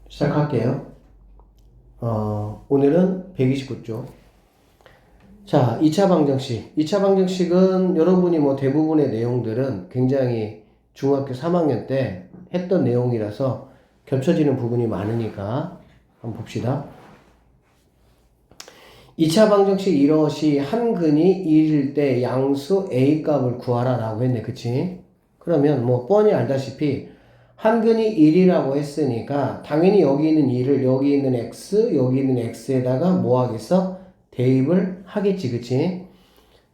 시작할게요. 오늘은 129쪽. 자, 2차 방정식. 2차 방정식은 여러분이 뭐 대부분의 내용들은 굉장히 중학교 3학년 때 했던 내용이라서 겹쳐지는 부분이 많으니까 한번 봅시다. 2차 방정식 이것이 한 근이 1일 때 양수 A 값을 구하라 라고 했네. 그치? 그러면 뭐 뻔히 알다시피 한 근이 1이라고 했으니까 당연히 여기 있는 2를 여기 있는 x, 여기 있는 x에다가 뭐 하겠어? 대입을 하겠지. 그치?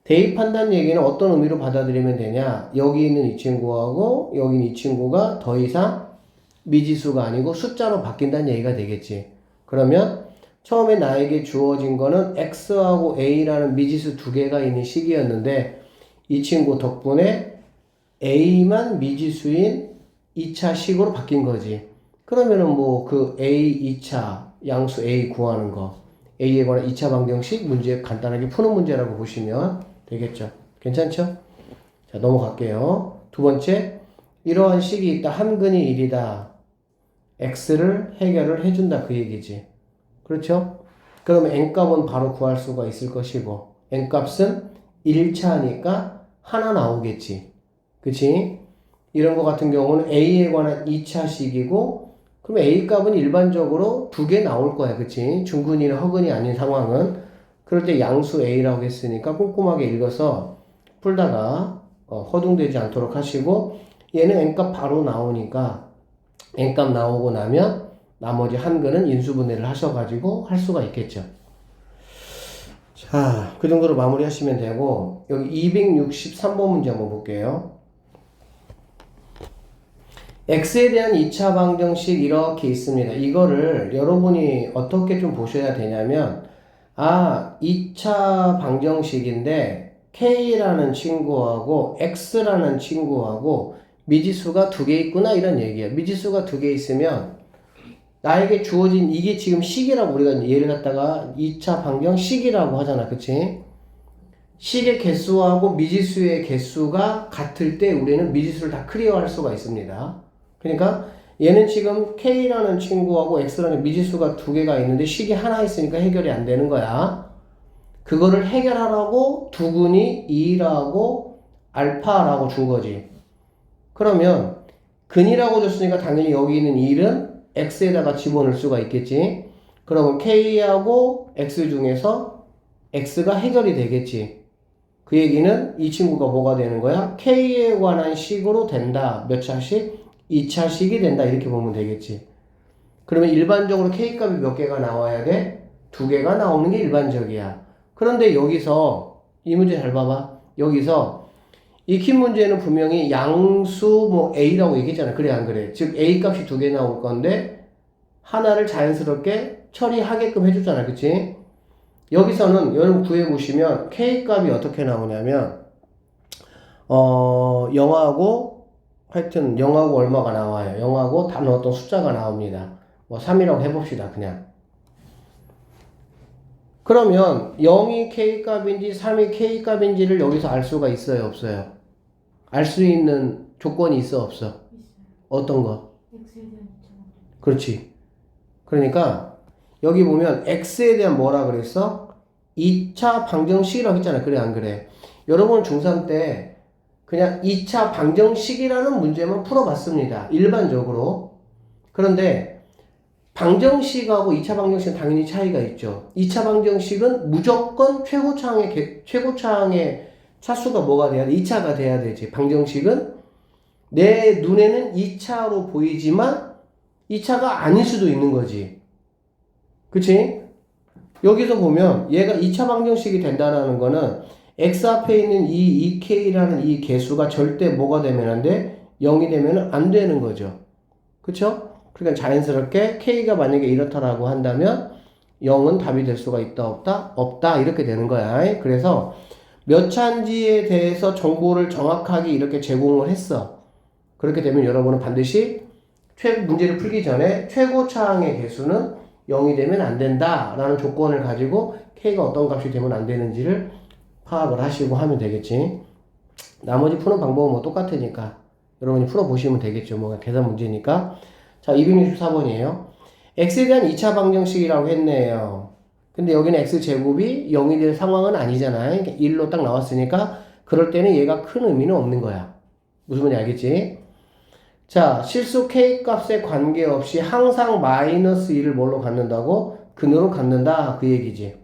대입한다는 얘기는 어떤 의미로 받아들이면 되냐? 여기 있는 이 친구하고 여기 있는 이 친구가 더 이상 미지수가 아니고 숫자로 바뀐다는 얘기가 되겠지. 그러면 처음에 나에게 주어진 거는 x하고 a라는 미지수 두 개가 있는 식이었는데 이 친구 덕분에 a만 미지수인 2차 식으로 바뀐 거지. 그러면은 뭐 그 a 2차 양수 a 구하는 거 a에 관한 2차 방정식 문제 간단하게 푸는 문제라고 보시면 되겠죠. 괜찮죠? 자, 넘어갈게요. 두 번째, 이러한 식이 있다. 한 근이 1이다. x를 해결을 해준다. 그 얘기지. 그렇죠? 그러면 n값은 바로 구할 수가 있을 것이고 n값은 1차니까 하나 나오겠지. 그치? 이런 거 같은 경우는 a에 관한 2차식이고 그럼 a값은 일반적으로 두 개 나올 거야. 그치? 중근이나 허근이 아닌 상황은 그럴 때 양수 a라고 했으니까 꼼꼼하게 읽어서 풀다가 허둥대지 않도록 하시고 얘는 n값 바로 나오니까 n값 나오고 나면 나머지 한 근은 인수분해를 하셔가지고 할 수가 있겠죠. 자, 그 정도로 마무리 하시면 되고 여기 263번 문제 한번 볼게요. x에 대한 2차 방정식 이렇게 있습니다. 이거를 여러분이 어떻게 좀 보셔야 되냐면 2차 방정식인데 k라는 친구하고 x라는 친구하고 미지수가 두 개 있구나 이런 얘기야. 미지수가 두 개 있으면 나에게 주어진 이게 지금 식이라고 우리가 얘를 갖다가 2차 방정식이라고 하잖아. 그치? 식의 개수하고 미지수의 개수가 같을 때 우리는 미지수를 다 클리어할 수가 있습니다. 그러니까 얘는 지금 k라는 친구하고 x라는 미지수가 두 개가 있는데 식이 하나 있으니까 해결이 안 되는 거야. 그거를 해결하라고 두근이 2라고 알파라고 준 거지. 그러면 근이라고 줬으니까 당연히 여기 있는 1은 x에다가 집어넣을 수가 있겠지. 그러면 k하고 x 중에서 x가 해결이 되겠지. 그 얘기는 이 친구가 뭐가 되는 거야? k에 관한 식으로 된다. 몇 차식? 2차식이 된다. 이렇게 보면 되겠지. 그러면 일반적으로 k값이 몇 개가 나와야 돼? 두 개가 나오는 게 일반적이야. 그런데 여기서 이 문제 잘 봐봐. 여기서 익힌 문제는 분명히 양수 뭐 a라고 얘기했잖아. 그래 안 그래? 즉 a 값이 두 개 나올 건데 하나를 자연스럽게 처리하게끔 해주잖아. 그치? 여기서는 여러분 구해보시면 k값이 어떻게 나오냐면 0하고 하여튼 0하고 얼마가 나와요. 0하고 다 넣었던 숫자가 나옵니다. 뭐 3이라고 해봅시다. 그냥. 그러면 0이 k값인지 3이 k값인지를 여기서 알 수가 있어요? 없어요? 알 수 있는 조건이 있어? 없어? 어떤 거? 그렇지. 그러니까 여기 보면 x에 대한 뭐라 그랬어? 2차 방정식이라고 했잖아. 그래 안 그래? 여러분 중3 때 그냥 2차 방정식이라는 문제만 풀어봤습니다. 일반적으로. 그런데 방정식하고 2차 방정식은 당연히 차이가 있죠. 2차 방정식은 무조건 최고차항의 차수가 뭐가 돼야 돼? 2차가 돼야 되지. 방정식은 내 눈에는 2차로 보이지만 2차가 아닐 수도 있는 거지. 그치? 여기서 보면 얘가 2차 방정식이 된다는 거는 x 앞에 있는 이 2k라는 이 개수가 절대 뭐가 되면 안 돼? 0이 되면 안 되는 거죠. 그쵸? 그러니까 자연스럽게 k가 만약에 이렇다라고 한다면 0은 답이 될 수가 있다 없다? 없다 이렇게 되는 거야. 그래서 몇 차인지에 대해서 정보를 정확하게 이렇게 제공을 했어. 그렇게 되면 여러분은 반드시 문제를 풀기 전에 최고차항의 개수는 0이 되면 안 된다라는 조건을 가지고 k가 어떤 값이 되면 안 되는지를 파악을 하시고 하면 되겠지. 나머지 푸는 방법은 뭐 똑같으니까 여러분이 풀어보시면 되겠죠. 뭐 계산 문제니까. 자, 264번이에요. x에 대한 2차 방정식이라고 했네요. 근데 여기는 x제곱이 0이 될 상황은 아니잖아요. 1로 딱 나왔으니까 그럴 때는 얘가 큰 의미는 없는 거야. 무슨 말인지 알겠지? 자, 실수 k 값에 관계없이 항상 마이너스 1을 뭘로 갖는다고? 근으로 갖는다 그 얘기지.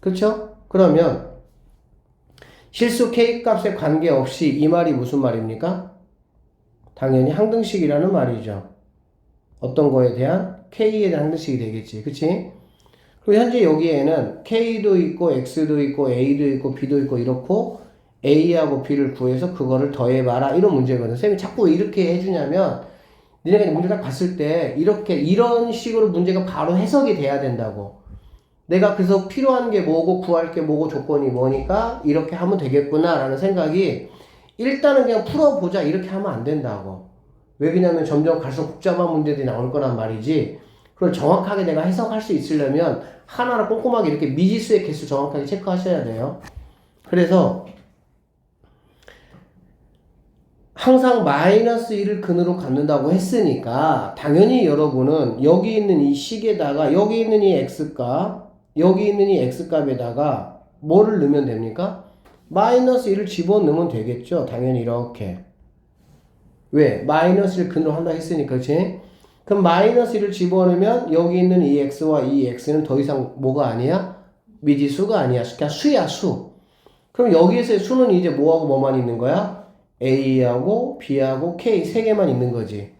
그쵸? 그러면 실수 k 값에 관계없이 이 말이 무슨 말입니까? 당연히 항등식이라는 말이죠. 어떤 거에 대한? k에 대한 항등식이 되겠지. 그치? 그리고 현재 여기에는 k도 있고 x도 있고 a도 있고 b도 있고 이렇고 a하고 b를 구해서 그거를 더해봐라 이런 문제거든. 쌤이 자꾸 이렇게 해주냐면 니네가 문제 딱 봤을 때 이렇게 이런 식으로 문제가 바로 해석이 돼야 된다고. 내가 그래서 필요한 게 뭐고 구할 게 뭐고 조건이 뭐니까 이렇게 하면 되겠구나 라는 생각이 일단은 그냥 풀어보자 이렇게 하면 안 된다고. 왜 그러냐면 점점 갈수록 복잡한 문제들이 나올 거란 말이지. 그걸 정확하게 내가 해석할 수 있으려면 하나하나 꼼꼼하게 이렇게 미지수의 개수 정확하게 체크하셔야 돼요. 그래서 항상 마이너스 1을 근으로 갖는다고 했으니까 당연히 여러분은 여기 있는 이 식에다가 여기 있는 이 x값 여기 있는 이 x값에다가 뭐를 넣으면 됩니까? 마이너스 1을 집어넣으면 되겠죠. 당연히 이렇게. 왜? 마이너스 1 근으로 한다 했으니까 그치? 그럼 마이너스 1을 집어넣으면 여기 있는 이 x와 이 x는 더 이상 뭐가 아니야? 미지수가 아니야. 그냥 수야 수. 그럼 여기에서의 수는 이제 뭐하고 뭐만 있는 거야? A하고 B하고 K 세 개만 있는 거지.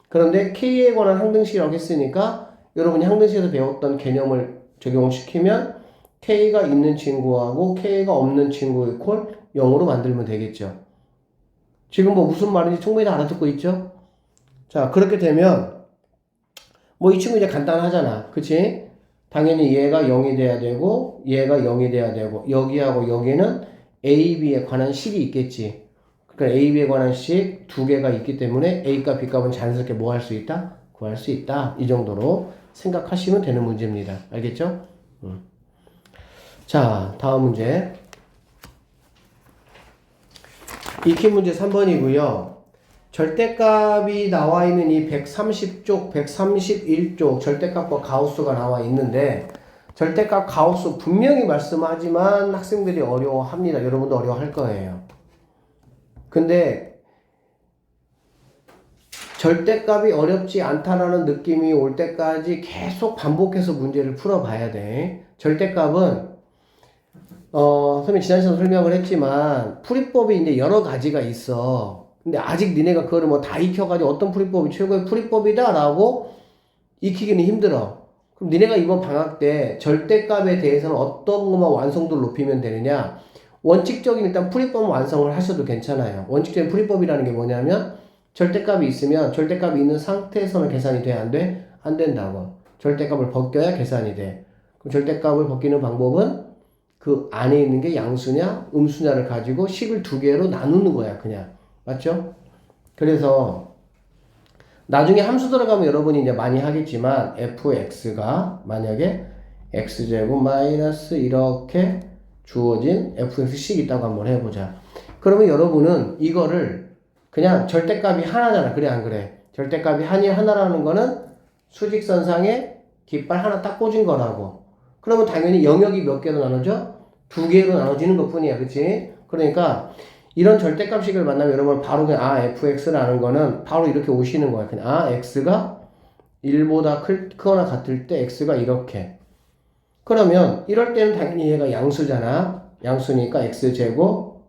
그런데 K에 관한 항등식이라고 했으니까 여러분이 항등식에서 배웠던 개념을 적용시키면 K가 있는 친구하고 K가 없는 친구 이퀄 0으로 만들면 되겠죠. 지금 뭐 무슨 말인지 충분히 다 알아듣고 있죠? 자, 그렇게 되면 뭐 이 친구 이제 간단하잖아. 그치? 당연히 얘가 0이 돼야 되고 얘가 0이 돼야 되고 여기하고 여기는 A, B에 관한 식이 있겠지. 그러니까 A, B에 관한 식 두 개가 있기 때문에 A값, B값은 자연스럽게 뭐 할 수 있다? 구할 수 있다. 이 정도로 생각하시면 되는 문제입니다. 알겠죠? 자, 다음 문제. 익히 문제 3번이고요. 절대값이 나와 있는 이 130쪽, 131쪽 절대값과 가우스가 나와 있는데 절대값 가우스 분명히 말씀하지만 학생들이 어려워합니다. 여러분도 어려워할 거예요. 근데 절대값이 어렵지 않다라는 느낌이 올 때까지 계속 반복해서 문제를 풀어봐야 돼. 절대값은 선생님 지난 시간에 설명을 했지만 풀이법이 이제 여러 가지가 있어. 근데 아직 니네가 그거를 뭐 다 익혀가지고 어떤 풀이법이 최고의 풀이법이다라고 익히기는 힘들어. 그럼 니네가 이번 방학 때 절대값에 대해서는 어떤 것만 완성도를 높이면 되느냐? 원칙적인 일단 풀이법 완성을 하셔도 괜찮아요. 원칙적인 풀이법이라는 게 뭐냐면 절대값이 있으면 절대값이 있는 상태에서는 계산이 돼? 안 돼? 안 된다고. 절대값을 벗겨야 계산이 돼. 그럼 절대값을 벗기는 방법은 그 안에 있는 게 양수냐 음수냐를 가지고 식을 두 개로 나누는 거야 그냥. 맞죠? 그래서 나중에 함수 들어가면 여러분이 이제 많이 하겠지만 fx가 만약에 x제곱 마이너스 이렇게 주어진 fx식이 있다고 한번 해보자. 그러면 여러분은 이거를 그냥 절대값이 하나잖아. 그래 안 그래? 절대값이 하나라는 거는 수직선상에 깃발 하나 딱 꽂은 거라고. 그러면 당연히 영역이 몇 개로 나눠져? 두 개로 나눠지는 것 뿐이야. 그치? 그러니까 이런 절대값식을 만나면 여러분 바로 그냥 fx라는 거는 바로 이렇게 오시는 거야. 그냥 x가 1보다 크거나 같을 때 x가 이렇게. 그러면 이럴 때는 당연히 얘가 양수잖아. 양수니까 x제곱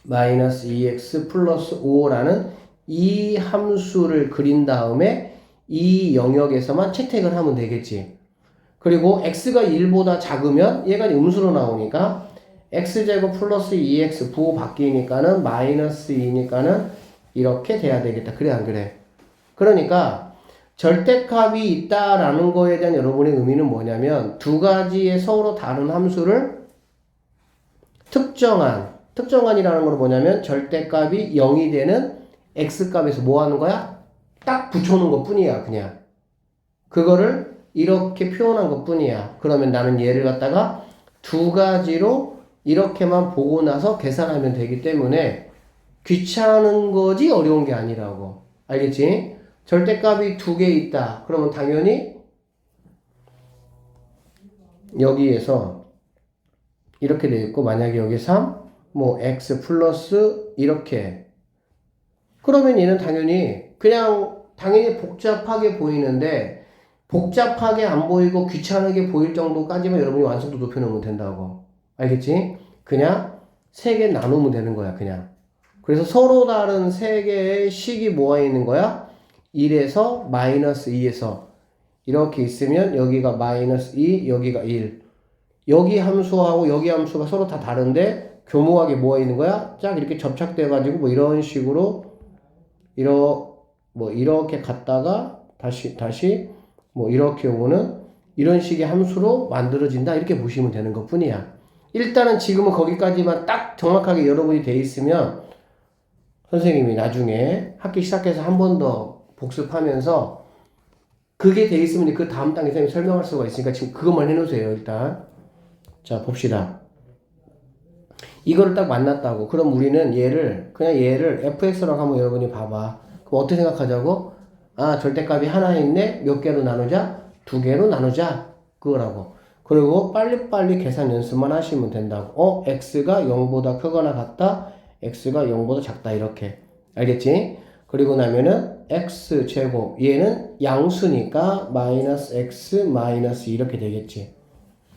마이너스 2x 플러스 5라는 이 함수를 그린 다음에 이 영역에서만 채택을 하면 되겠지. 그리고 x가 1보다 작으면 얘가 음수로 나오니까 x제곱 플러스 2x 부호 바뀌니까는 마이너스 2니까는 이렇게 돼야 되겠다. 그래 안 그래? 그러니까 절대값이 있다라는 거에 대한 여러분의 의미는 뭐냐면 두 가지의 서로 다른 함수를 특정한이라는 건 뭐냐면 절대값이 0이 되는 x값에서 뭐 하는 거야? 딱 붙여놓은 것 뿐이야 그냥. 그거를 이렇게 표현한 것 뿐이야. 그러면 나는 얘를 갖다가 두 가지로 이렇게만 보고 나서 계산하면 되기 때문에 귀찮은 거지 어려운 게 아니라고. 알겠지? 절대값이 두 개 있다. 그러면 당연히 여기에서 이렇게 돼 있고 만약에 여기 3, 뭐 x 플러스 이렇게 그러면 얘는 당연히 복잡하게 보이는데 복잡하게 안 보이고 귀찮게 보일 정도까지만 여러분이 완성도 높여놓으면 된다고. 알겠지? 그냥 3개 나누면 되는 거야, 그냥. 그래서 서로 다른 3개의 식이 모아 있는 거야? 1에서 마이너스 2에서 이렇게 있으면 여기가 마이너스 2, 여기가 1. 여기 함수하고 여기 함수가 서로 다 다른데 교묘하게 모아 있는 거야? 쫙 이렇게 접착돼가지고 뭐 이런 식으로 이렇게 갔다가 다시 뭐 이렇게 오는 이런 식의 함수로 만들어진다 이렇게 보시면 되는 것 뿐이야. 일단은 지금은 거기까지만 딱 정확하게 여러분이 돼 있으면 선생님이 나중에 학기 시작해서 한 번 더 복습하면서 그게 돼 있으면 그 다음 단계 선생님이 설명할 수가 있으니까 지금 그것만 해놓으세요. 일단 자 봅시다. 이거를 딱 만났다고. 그럼 우리는 얘를 fx라고 한번 여러분이 봐봐. 그럼 어떻게 생각하자고? 아, 절대값이 하나 있네. 몇 개로 나누자? 2개로 나누자. 그거라고. 그리고 빨리빨리 계산 연습만 하시면 된다고. x가 0보다 크거나 같다. x가 0보다 작다. 이렇게. 알겠지? 그리고 나면은 x제곱. 얘는 양수니까 마이너스 x 마이너스 이렇게 되겠지.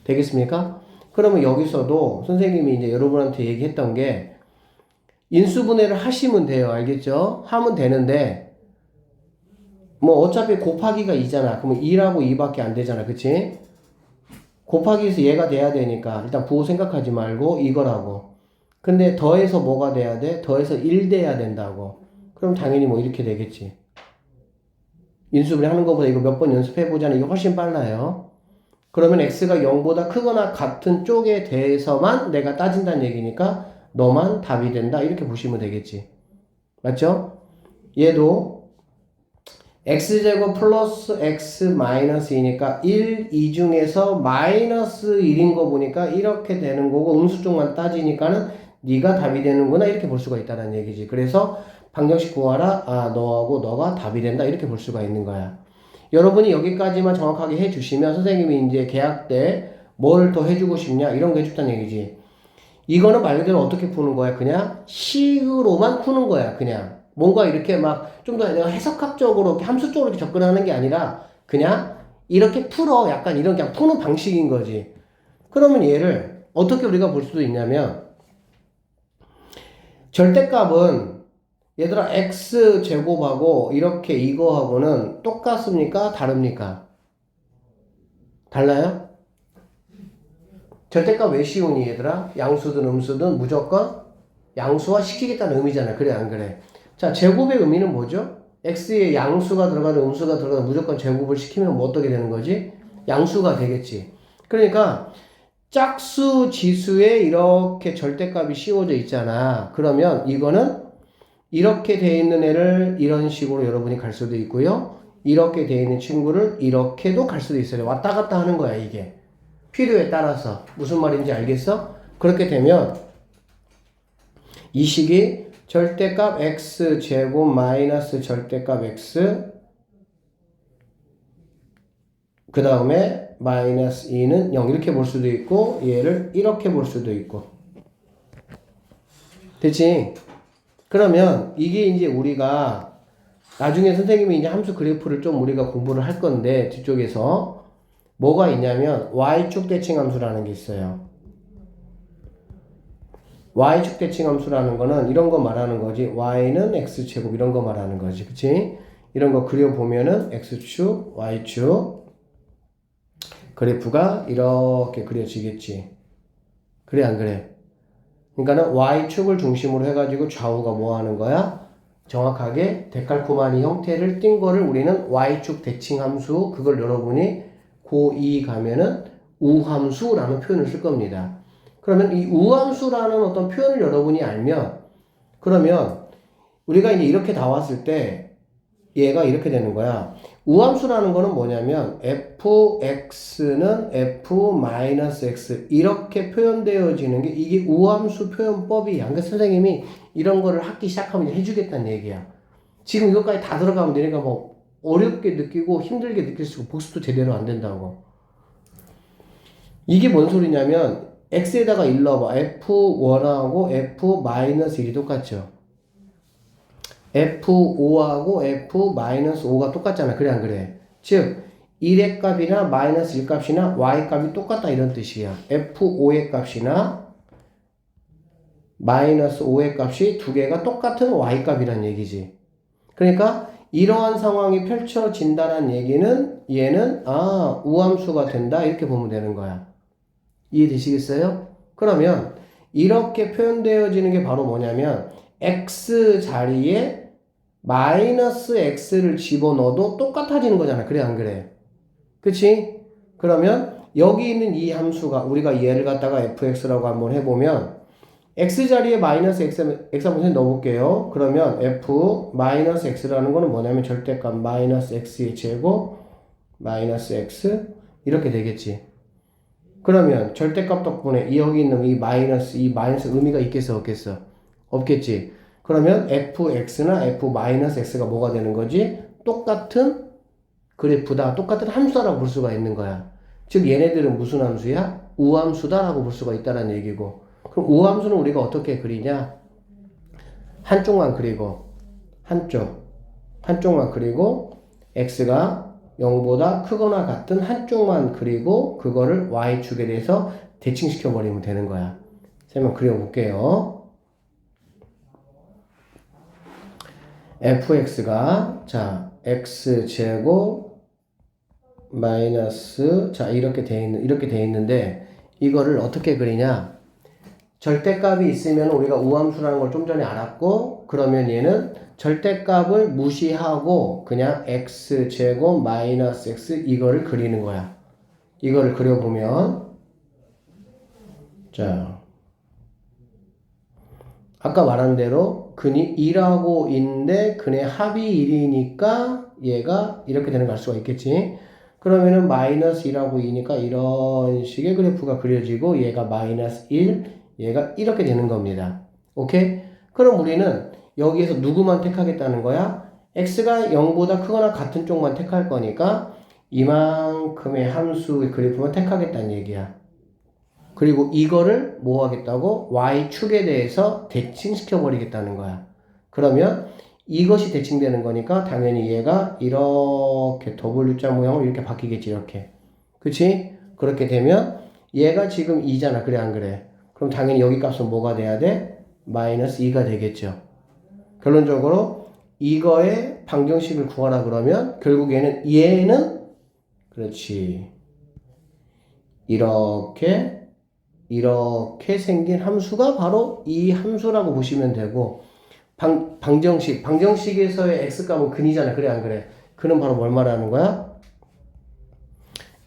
되겠습니까? 그러면 여기서도 선생님이 이제 여러분한테 얘기했던 게 인수분해를 하시면 돼요. 알겠죠? 하면 되는데 뭐 어차피 곱하기가 2잖아. 그러면 2라고 2밖에 안 되잖아. 그치? 곱하기에서 얘가 돼야 되니까 일단 부호 생각하지 말고 이거라고. 근데 더해서 뭐가 돼야 돼? 더해서 1 돼야 된다고. 그럼 당연히 뭐 이렇게 되겠지. 인수분해 하는 것보다 이거 몇 번 연습해보자는 이거 훨씬 빨라요. 그러면 x가 0보다 크거나 같은 쪽에 대해서만 내가 따진다는 얘기니까 너만 답이 된다 이렇게 보시면 되겠지. 맞죠? 얘도 x제곱 플러스 x 마이너스 2니까 1, 2 중에서 마이너스 1인 거 보니까 이렇게 되는 거고 음수 쪽만 따지니까는 네가 답이 되는구나 이렇게 볼 수가 있다는 얘기지. 그래서 방정식 구하라. 아, 너하고 너가 답이 된다 이렇게 볼 수가 있는 거야. 여러분이 여기까지만 정확하게 해주시면 선생님이 이제 계약 때 뭘 더 해주고 싶냐 이런 거 해줬다는 얘기지. 이거는 말 그대로 어떻게 푸는 거야? 그냥 식으로만 푸는 거야. 그냥 뭔가 이렇게 막 좀 더 내가 해석학적으로 함수적으로 이렇게 접근하는 게 아니라 그냥 이렇게 풀어. 약간 이런 그냥 푸는 방식인 거지. 그러면 얘를 어떻게 우리가 볼 수도 있냐면 절대값은 얘들아 x제곱하고 이렇게 이거하고는 똑같습니까? 다릅니까? 달라요? 절대값 왜 씌우니 얘들아? 양수든 음수든 무조건 양수화 시키겠다는 의미잖아. 그래 안 그래? 자, 제곱의 의미는 뭐죠? x에 양수가 들어가는 음수가 들어가는 무조건 제곱을 시키면 뭐 어떻게 되는 거지? 양수가 되겠지. 그러니까 짝수 지수에 이렇게 절대값이 씌워져 있잖아. 그러면 이거는 이렇게 돼 있는 애를 이런 식으로 여러분이 갈 수도 있고요. 이렇게 돼 있는 친구를 이렇게도 갈 수도 있어요. 왔다 갔다 하는 거야, 이게. 필요에 따라서. 무슨 말인지 알겠어? 그렇게 되면 이 식이 절대값 x 제곱 마이너스 절대값 x 그 다음에 마이너스 2는 0 이렇게 볼 수도 있고 얘를 이렇게 볼 수도 있고 됐지? 그러면 이게 이제 우리가 나중에 선생님이 이제 함수 그래프를 좀 우리가 공부를 할 건데 뒤쪽에서 뭐가 있냐면 y축 대칭 함수라는 게 있어요. y축 대칭 함수라는 거는 이런 거 말하는 거지. y는 x제곱 이런 거 말하는 거지. 그치? 이런 거 그려보면은 x축, y축 그래프가 이렇게 그려지겠지. 그래 안 그래? 그러니까는 y축을 중심으로 해가지고 좌우가 뭐 하는 거야? 정확하게 데칼코마니 형태를 띈 거를 우리는 y축 대칭 함수 그걸 여러분이 고2 가면은 우함수라는 표현을 쓸 겁니다. 그러면 이 우함수라는 어떤 표현을 여러분이 알면 그러면 우리가 이제 이렇게 나왔을 때 얘가 이렇게 되는 거야. 우함수라는 거는 뭐냐면 fx는 f-x 이렇게 표현되어지는 게 이게 우함수 표현법이야. 그러니까 선생님이 이런 거를 학기 시작하면 해주겠다는 얘기야. 지금 이것까지 다 들어가면 되니까 뭐 어렵게 느끼고 힘들게 느낄 수 있고 복습도 제대로 안 된다고. 이게 뭔 소리냐면 x에다가 1 넣어봐. f1하고 f-1이 똑같죠. f5하고 f-5가 똑같잖아. 그래 안 그래? 즉 1의 값이나 마이너스 1 값이나 y 값이 똑같다 이런 뜻이야. f5의 값이나 마이너스 5의 값이 두 개가 똑같은 y 값이란 얘기지. 그러니까 이러한 상황이 펼쳐진다는 얘기는 얘는 우함수가 된다 이렇게 보면 되는 거야. 이해되시겠어요? 그러면 이렇게 표현되어지는 게 바로 뭐냐면 x 자리에 마이너스 x를 집어넣어도 똑같아지는 거잖아. 그래 안 그래? 그치? 그러면 여기 있는 이 함수가 우리가 얘를 갖다가 fx라고 한번 해보면 x 자리에 마이너스 x 한번 넣어볼게요. 그러면 f 마이너스 x라는 거는 뭐냐면 절대값 마이너스 x의 제곱 마이너스 x 이렇게 되겠지. 그러면 절대값 덕분에 여기 있는 이 마이너스 의미가 있겠어 없겠어? 없겠지. 그러면 fx나 f-x가 뭐가 되는 거지? 똑같은 그래프다. 똑같은 함수다라고 볼 수가 있는 거야. 즉 얘네들은 무슨 함수야? 우함수다라고 볼 수가 있다는 얘기고. 그럼 우함수는 우리가 어떻게 그리냐? 한쪽만 그리고 한쪽만 그리고 x가 0보다 크거나 같은 한쪽만 그리고 그거를 y축에 대해서 대칭시켜 버리면 되는 거야. 한번 그려볼게요. fx가 자 x제곱 마이너스 자 이렇게 돼 있는데 이거를 어떻게 그리냐? 절대값이 있으면 우리가 우함수라는 걸 좀 전에 알았고 그러면 얘는 절대값을 무시하고 그냥 x제곱 마이너스 x 이거를 그리는 거야. 이거를 그려보면 자 아까 말한 대로 근이 2라고 있는데 근의 합이 1이니까 얘가 이렇게 되는 걸 알 수가 있겠지. 그러면은 마이너스 2라고 2니까 이런 식의 그래프가 그려지고 얘가 마이너스 1 얘가 이렇게 되는 겁니다. 오케이? 그럼 우리는 여기에서 누구만 택하겠다는 거야? x가 0보다 크거나 같은 쪽만 택할 거니까 이만큼의 함수의 그래프만 택하겠다는 얘기야. 그리고 이거를 뭐 하겠다고? y축에 대해서 대칭시켜 버리겠다는 거야. 그러면 이것이 대칭되는 거니까 당연히 얘가 이렇게 W자 모양으로 이렇게 바뀌겠지. 이렇게. 그치? 그렇게 되면 얘가 지금 2잖아. 그래 안 그래? 그럼 당연히 여기 값은 뭐가 돼야 돼? 마이너스 2가 되겠죠. 결론적으로 이거의 방정식을 구하라 그러면 결국 얘는 그렇지. 이렇게 생긴 함수가 바로 이 함수라고 보시면 되고 방정식에서의 x값은 근이잖아. 그래 안 그래? 근은 바로 뭘 말하는 거야?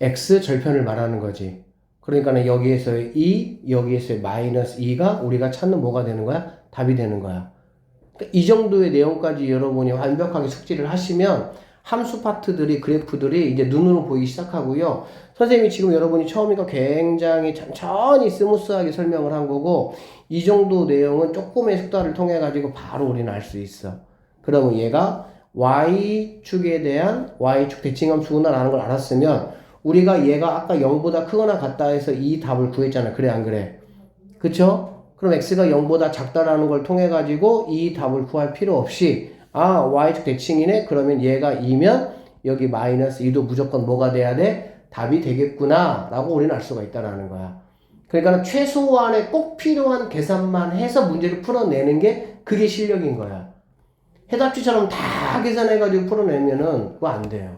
x 절편을 말하는 거지. 그러니까 여기에서의 2, 여기에서의 마이너스 2가 우리가 찾는 뭐가 되는 거야? 답이 되는 거야. 그러니까 이 정도의 내용까지 여러분이 완벽하게 숙지를 하시면 함수 파트들이 그래프들이 이제 눈으로 보이기 시작하고요. 선생님이 지금 여러분이 처음이니까 굉장히 천천히 스무스하게 설명을 한 거고 이 정도 내용은 조금의 숙달을 통해 가지고 바로 우리는 알 수 있어. 그러면 얘가 y축에 대한 y축 대칭함수구나 라는 걸 알았으면 우리가 얘가 아까 0보다 크거나 같다 해서 이 답을 구했잖아. 그래 안 그래? 그쵸? 그럼 x가 0보다 작다라는 걸 통해 가지고 이 답을 구할 필요 없이 y축 대칭이네? 그러면 얘가 2면 여기 마이너스 2도 무조건 뭐가 돼야 돼? 답이 되겠구나 라고 우리는 알 수가 있다는 거야. 그러니까 최소한의 꼭 필요한 계산만 해서 문제를 풀어내는 게 그게 실력인 거야. 해답지처럼 다 계산해가지고 풀어내면은 그거 안 돼요.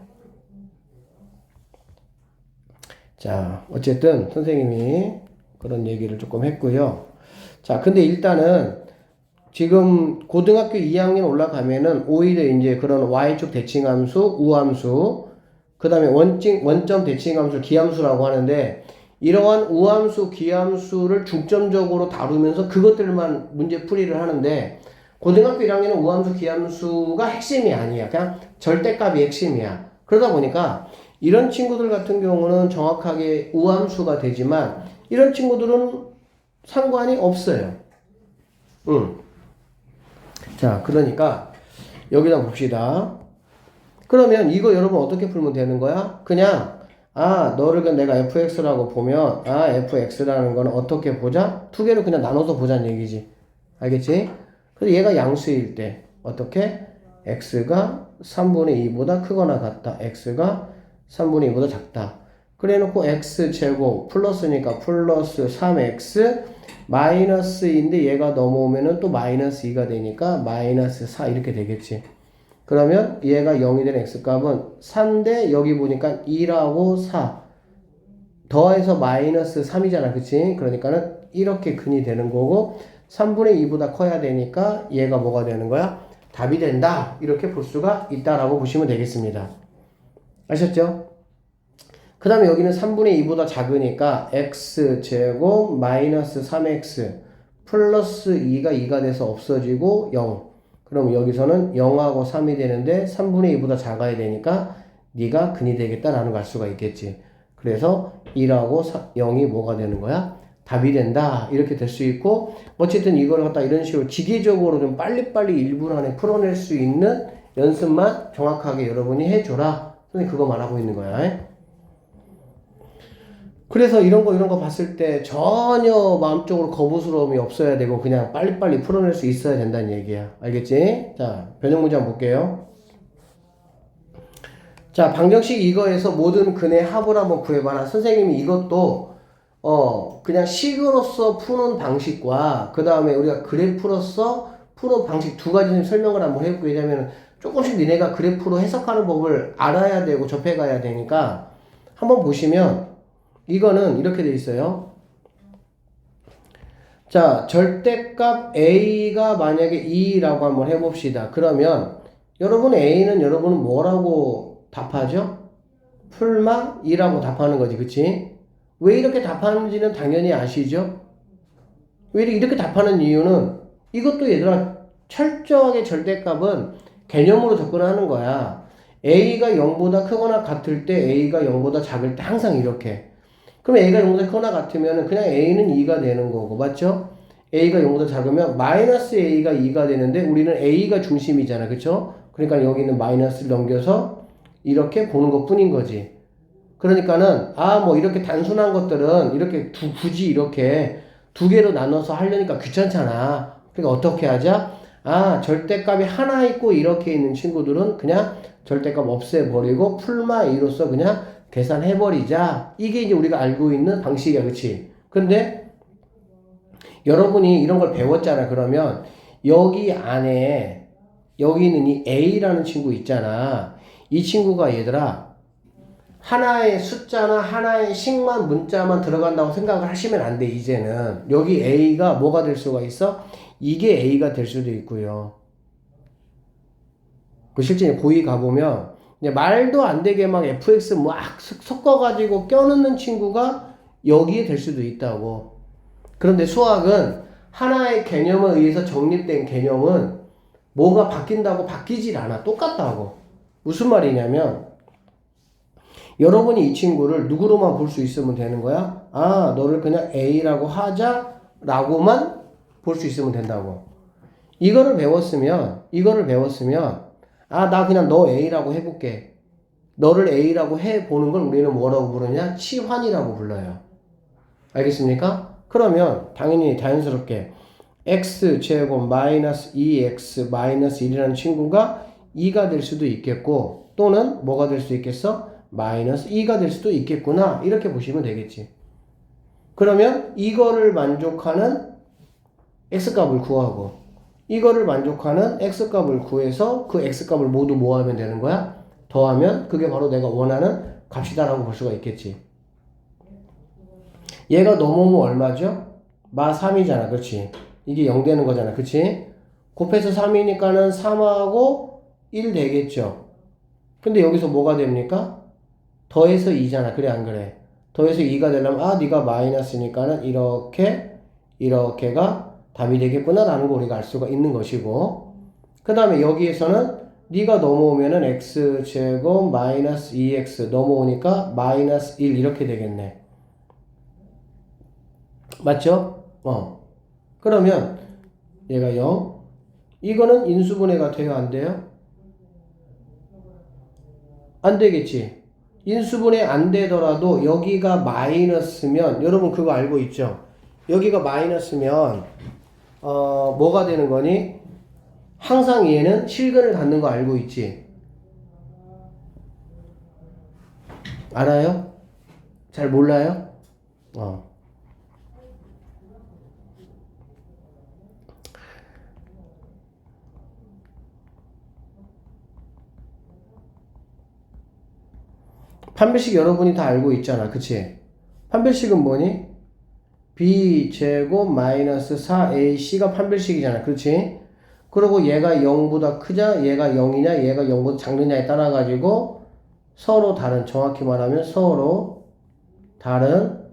자, 어쨌든 선생님이 그런 얘기를 조금 했고요. 자, 근데 일단은 지금 고등학교 2학년 올라가면은 오히려 이제 그런 y축 대칭함수, 우함수, 그 다음에 원점 대칭함수, 기함수라고 하는데 이러한 우함수, 기함수를 중점적으로 다루면서 그것들만 문제 풀이를 하는데 고등학교 1학년은 우함수, 기함수가 핵심이 아니야. 그냥 절대값이 핵심이야. 그러다 보니까 이런 친구들 같은 경우는 정확하게 우함수가 되지만 이런 친구들은 상관이 없어요. 자, 그러니까 여기다 봅시다. 그러면 이거 여러분 어떻게 풀면 되는 거야? 그냥 너를 내가 fx라고 보면 fx라는 거는 어떻게 보자? 두 개로 그냥 나눠서 보자는 얘기지. 알겠지? 그래서 얘가 양수일 때 어떻게? x가 3분의 2보다 크거나 같다. x가 3분의 2보다 작다. 그래 놓고 x제곱 플러스니까 플러스 3x 마이너스인데 얘가 넘어오면은 또 마이너스 2가 되니까 마이너스 4 이렇게 되겠지. 그러면 얘가 0이 되는 x값은 3대 여기 보니까 2라고 4 더해서 마이너스 3이잖아. 그치? 그러니까는 이렇게 근이 되는 거고 3분의 2보다 커야 되니까 얘가 뭐가 되는 거야? 답이 된다. 이렇게 볼 수가 있다라고 보시면 되겠습니다. 아셨죠? 그 다음에 여기는 3분의 2보다 작으니까 x제곱 마이너스 3x 플러스 2가 2가 돼서 없어지고 0. 그럼 여기서는 0하고 3이 되는데 3분의 2보다 작아야 되니까 네가 근이 되겠다라는 걸 알 수가 있겠지. 그래서 1하고 0이 뭐가 되는 거야? 답이 된다. 이렇게 될 수 있고 어쨌든 이걸 갖다 이런 식으로 기계적으로 좀 빨리빨리 1분 안에 풀어낼 수 있는 연습만 정확하게 여러분이 해줘라. 선생님 그거 말하고 있는 거야. 그래서 이런 거 봤을 때 전혀 마음적으로 거부스러움이 없어야 되고 그냥 빨리빨리 풀어낼 수 있어야 된다는 얘기야. 알겠지? 자, 변형 문제 한번 볼게요. 자, 방정식 이거에서 모든 근의 합을 한번 구해봐라. 선생님이 이것도 그냥 식으로서 푸는 방식과 그 다음에 우리가 그래프로서 푸는 방식 두 가지 설명을 한번 해볼게요. 왜냐면 조금씩 니네가 그래프로 해석하는 법을 알아야 되고 접해가야 되니까 한번 보시면 이거는 이렇게 돼 있어요. 자, 절대값 A가 만약에 2라고 한번 해봅시다. 그러면 A는 여러분은 뭐라고 답하죠? 풀마 2라고 답하는 거지. 그치? 왜 이렇게 답하는지는 당연히 아시죠? 왜 이렇게 답하는 이유는 이것도 얘들아 철저하게 절대값은 개념으로 접근하는 거야. A가 0보다 크거나 같을 때 A가 0보다 작을 때 항상 이렇게. 그럼 A가 0보다 크거나 같으면 그냥 A는 2가 되는 거고, 맞죠? A가 0보다 작으면 마이너스 A가 2가 되는데 우리는 A가 중심이잖아. 그쵸? 그러니까 여기 있는 마이너스를 넘겨서 이렇게 보는 것 뿐인 거지. 그러니까는 뭐 이렇게 단순한 것들은 이렇게 굳이 이렇게 두 개로 나눠서 하려니까 귀찮잖아. 그러니까 어떻게 하자? 절대값이 하나 있고 이렇게 있는 친구들은 그냥 절대값 없애버리고 풀마 A로서 그냥 계산해버리자. 이게 이제 우리가 알고 있는 방식이야. 그치? 근데 여러분이 이런 걸 배웠잖아. 그러면 여기 안에 여기 있는 이 A라는 친구 있잖아. 이 친구가 얘들아 하나의 숫자나 하나의 식만 문자만 들어간다고 생각을 하시면 안 돼. 이제는 여기 A가 뭐가 될 수가 있어? 이게 A가 될 수도 있고요. 그 실제 고이 가보면 말도 안 되게 막 fx 막 섞어가지고 껴넣는 친구가 여기에 될 수도 있다고. 그런데 수학은 하나의 개념에 의해서 정립된 개념은 뭐가 바뀐다고 바뀌질 않아. 똑같다고. 무슨 말이냐면 여러분이 이 친구를 누구로만 볼 수 있으면 되는 거야? 너를 그냥 A라고 하자 라고만 볼 수 있으면 된다고. 이거를 배웠으면 나 그냥 너 A라고 해볼게. 너를 A라고 해보는 걸 우리는 뭐라고 부르냐? 치환이라고 불러요. 알겠습니까? 그러면 당연히 자연스럽게 x제곱 마이너스 2x 마이너스 1이라는 친구가 2가 될 수도 있겠고 또는 뭐가 될 수 있겠어? 마이너스 2가 될 수도 있겠구나. 이렇게 보시면 되겠지. 그러면 이거를 만족하는 x값을 구하고 이거를 만족하는 x값을 구해서 그 x값을 모두 모아하면 되는 거야. 더하면 그게 바로 내가 원하는 값이다라고 볼 수가 있겠지. 얘가 넘어오면 얼마죠? 마 3이잖아. 그렇지? 이게 0 되는 거잖아. 그렇지? 곱해서 3이니까는 3하고 1 되겠죠. 근데 여기서 뭐가 됩니까? 더해서 2잖아. 그래 안 그래? 더해서 2가 되려면 네가 마이너스니까는 이렇게가 답이 되겠구나 라는 거 우리가 알 수가 있는 것이고 그 다음에 여기에서는 네가 넘어오면은 x제곱 마이너스 2x 넘어오니까 마이너스 1 이렇게 되겠네. 맞죠? 그러면 얘가 0 이거는 인수분해가 돼요? 안 돼요? 안 되겠지. 인수분해 안 되더라도 여기가 마이너스면 여러분 그거 알고 있죠? 여기가 마이너스면 뭐가 되는 거니? 항상 얘는 실근을 갖는 거 알고 있지? 알아요? 잘 몰라요? '판별식 여러분이 다 알고 있잖아. 그치? 판별식은 뭐니? b제곱 마이너스 4ac가 판별식이잖아. 그렇지? 그리고 얘가 0보다 크냐, 얘가 0이냐, 얘가 0보다 작느냐에 따라 가지고 서로 다른, 정확히 말하면 서로 다른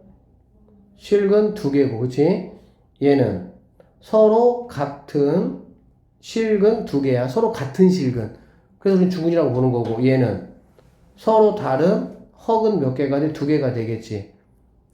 실근 두 개고, 그치? 얘는 서로 같은 실근 두 개야. 서로 같은 실근. 그래서 우리 주근이라고 보는 거고, 얘는 서로 다른 허근 몇 개가 돼? 두 개가 되겠지.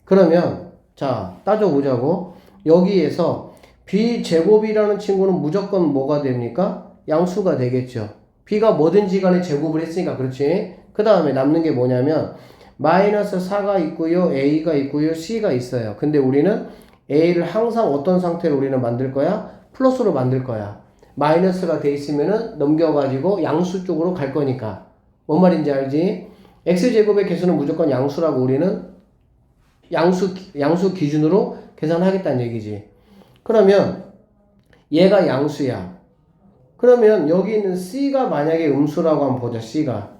그러면 자, 따져보자고. 여기에서 b제곱이라는 친구는 무조건 뭐가 됩니까? 양수가 되겠죠. b가 뭐든지 간에 제곱을 했으니까 그렇지. 그 다음에 남는 게 뭐냐면 마이너스 4가 있고요, a가 있고요, c가 있어요. 근데 우리는 a를 항상 어떤 상태로 우리는 만들 거야? 플러스로 만들 거야. 마이너스가 돼 있으면은 넘겨가지고 양수 쪽으로 갈 거니까. 뭔 말인지 알지? x제곱의 개수는 무조건 양수라고 우리는 양수 기준으로 계산하겠다는 얘기지. 그러면 얘가 양수야. 그러면 여기 있는 c가 만약에 음수라고 한번 보자. c가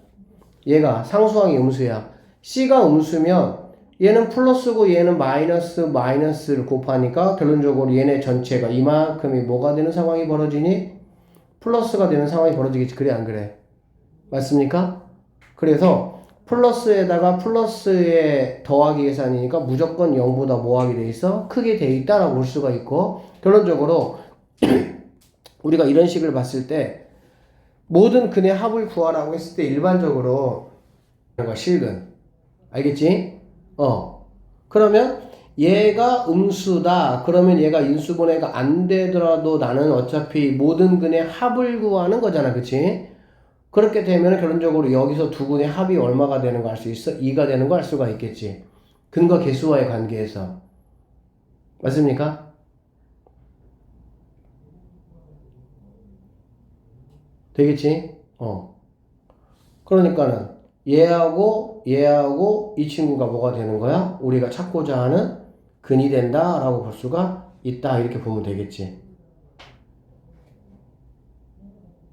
얘가 상수항이 음수야. c가 음수면 얘는 플러스고 얘는 마이너스를 곱하니까 결론적으로 얘네 전체가 이만큼이 뭐가 되는 상황이 벌어지니? 플러스가 되는 상황이 벌어지겠지. 그래 안 그래? 맞습니까? 그래서 플러스에다가 플러스에 더하기 계산이니까 무조건 0보다 뭐하게 돼 있어? 크게 돼 있다라고 볼 수가 있고, 결론적으로 우리가 이런 식을 봤을 때 모든 근의 합을 구하라고 했을 때 일반적으로 실근 알겠지? 그러면 얘가 음수다. 그러면 얘가 인수분해가 안 되더라도 나는 어차피 모든 근의 합을 구하는 거잖아. 그치? 그렇게 되면 결론적으로 여기서 두 근의 합이 얼마가 되는 거 알 수 있어? 2가 되는 거 알 수가 있겠지. 근과 개수와의 관계에서. 맞습니까? 되겠지? 그러니까는 얘하고 이 친구가 뭐가 되는 거야? 우리가 찾고자 하는 근이 된다 라고 볼 수가 있다. 이렇게 보면 되겠지.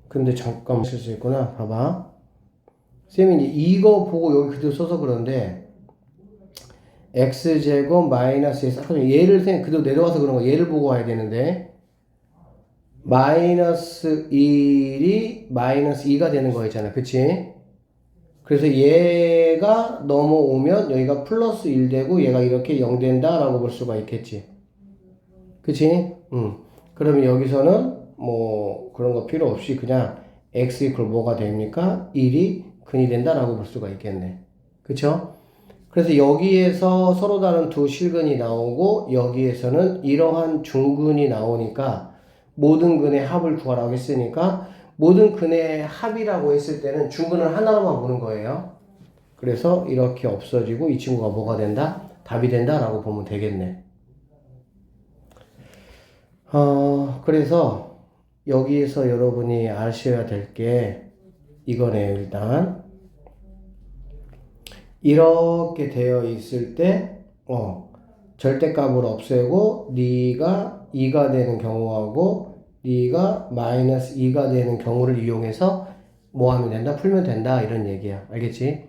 근데 잠깐 쓸 수 있구나. 봐봐. 쌤이 이제 이거 보고 여기 그대로 써서 그런데 x제곱 마이너스 얘를 쌤 그대로 내려와서 그런 거 얘를 보고 와야 되는데 마이너스 1이 마이너스 2가 되는 거 있잖아. 그치? 그래서 얘가 넘어오면 여기가 플러스 1 되고 얘가 이렇게 0 된다 라고 볼 수가 있겠지. 그치? 그러면 여기서는 뭐 그런 거 필요 없이 그냥 x 이퀄 뭐가 됩니까? 1이 근이 된다라고 볼 수가 있겠네. 그쵸? 그래서 여기에서 서로 다른 두 실근이 나오고 여기에서는 이러한 중근이 나오니까 모든 근의 합을 구하라고 했으니까 모든 근의 합이라고 했을 때는 중근을 하나로만 보는 거예요. 그래서 이렇게 없어지고 이 친구가 뭐가 된다? 답이 된다라고 보면 되겠네. 그래서 여기에서 여러분이 아셔야 될 게 이거네요. 일단 이렇게 되어 있을 때 절대값을 없애고 네가 2가 되는 경우하고 네가 마이너스 2가 되는 경우를 이용해서 뭐 하면 된다? 풀면 된다. 이런 얘기야. 알겠지?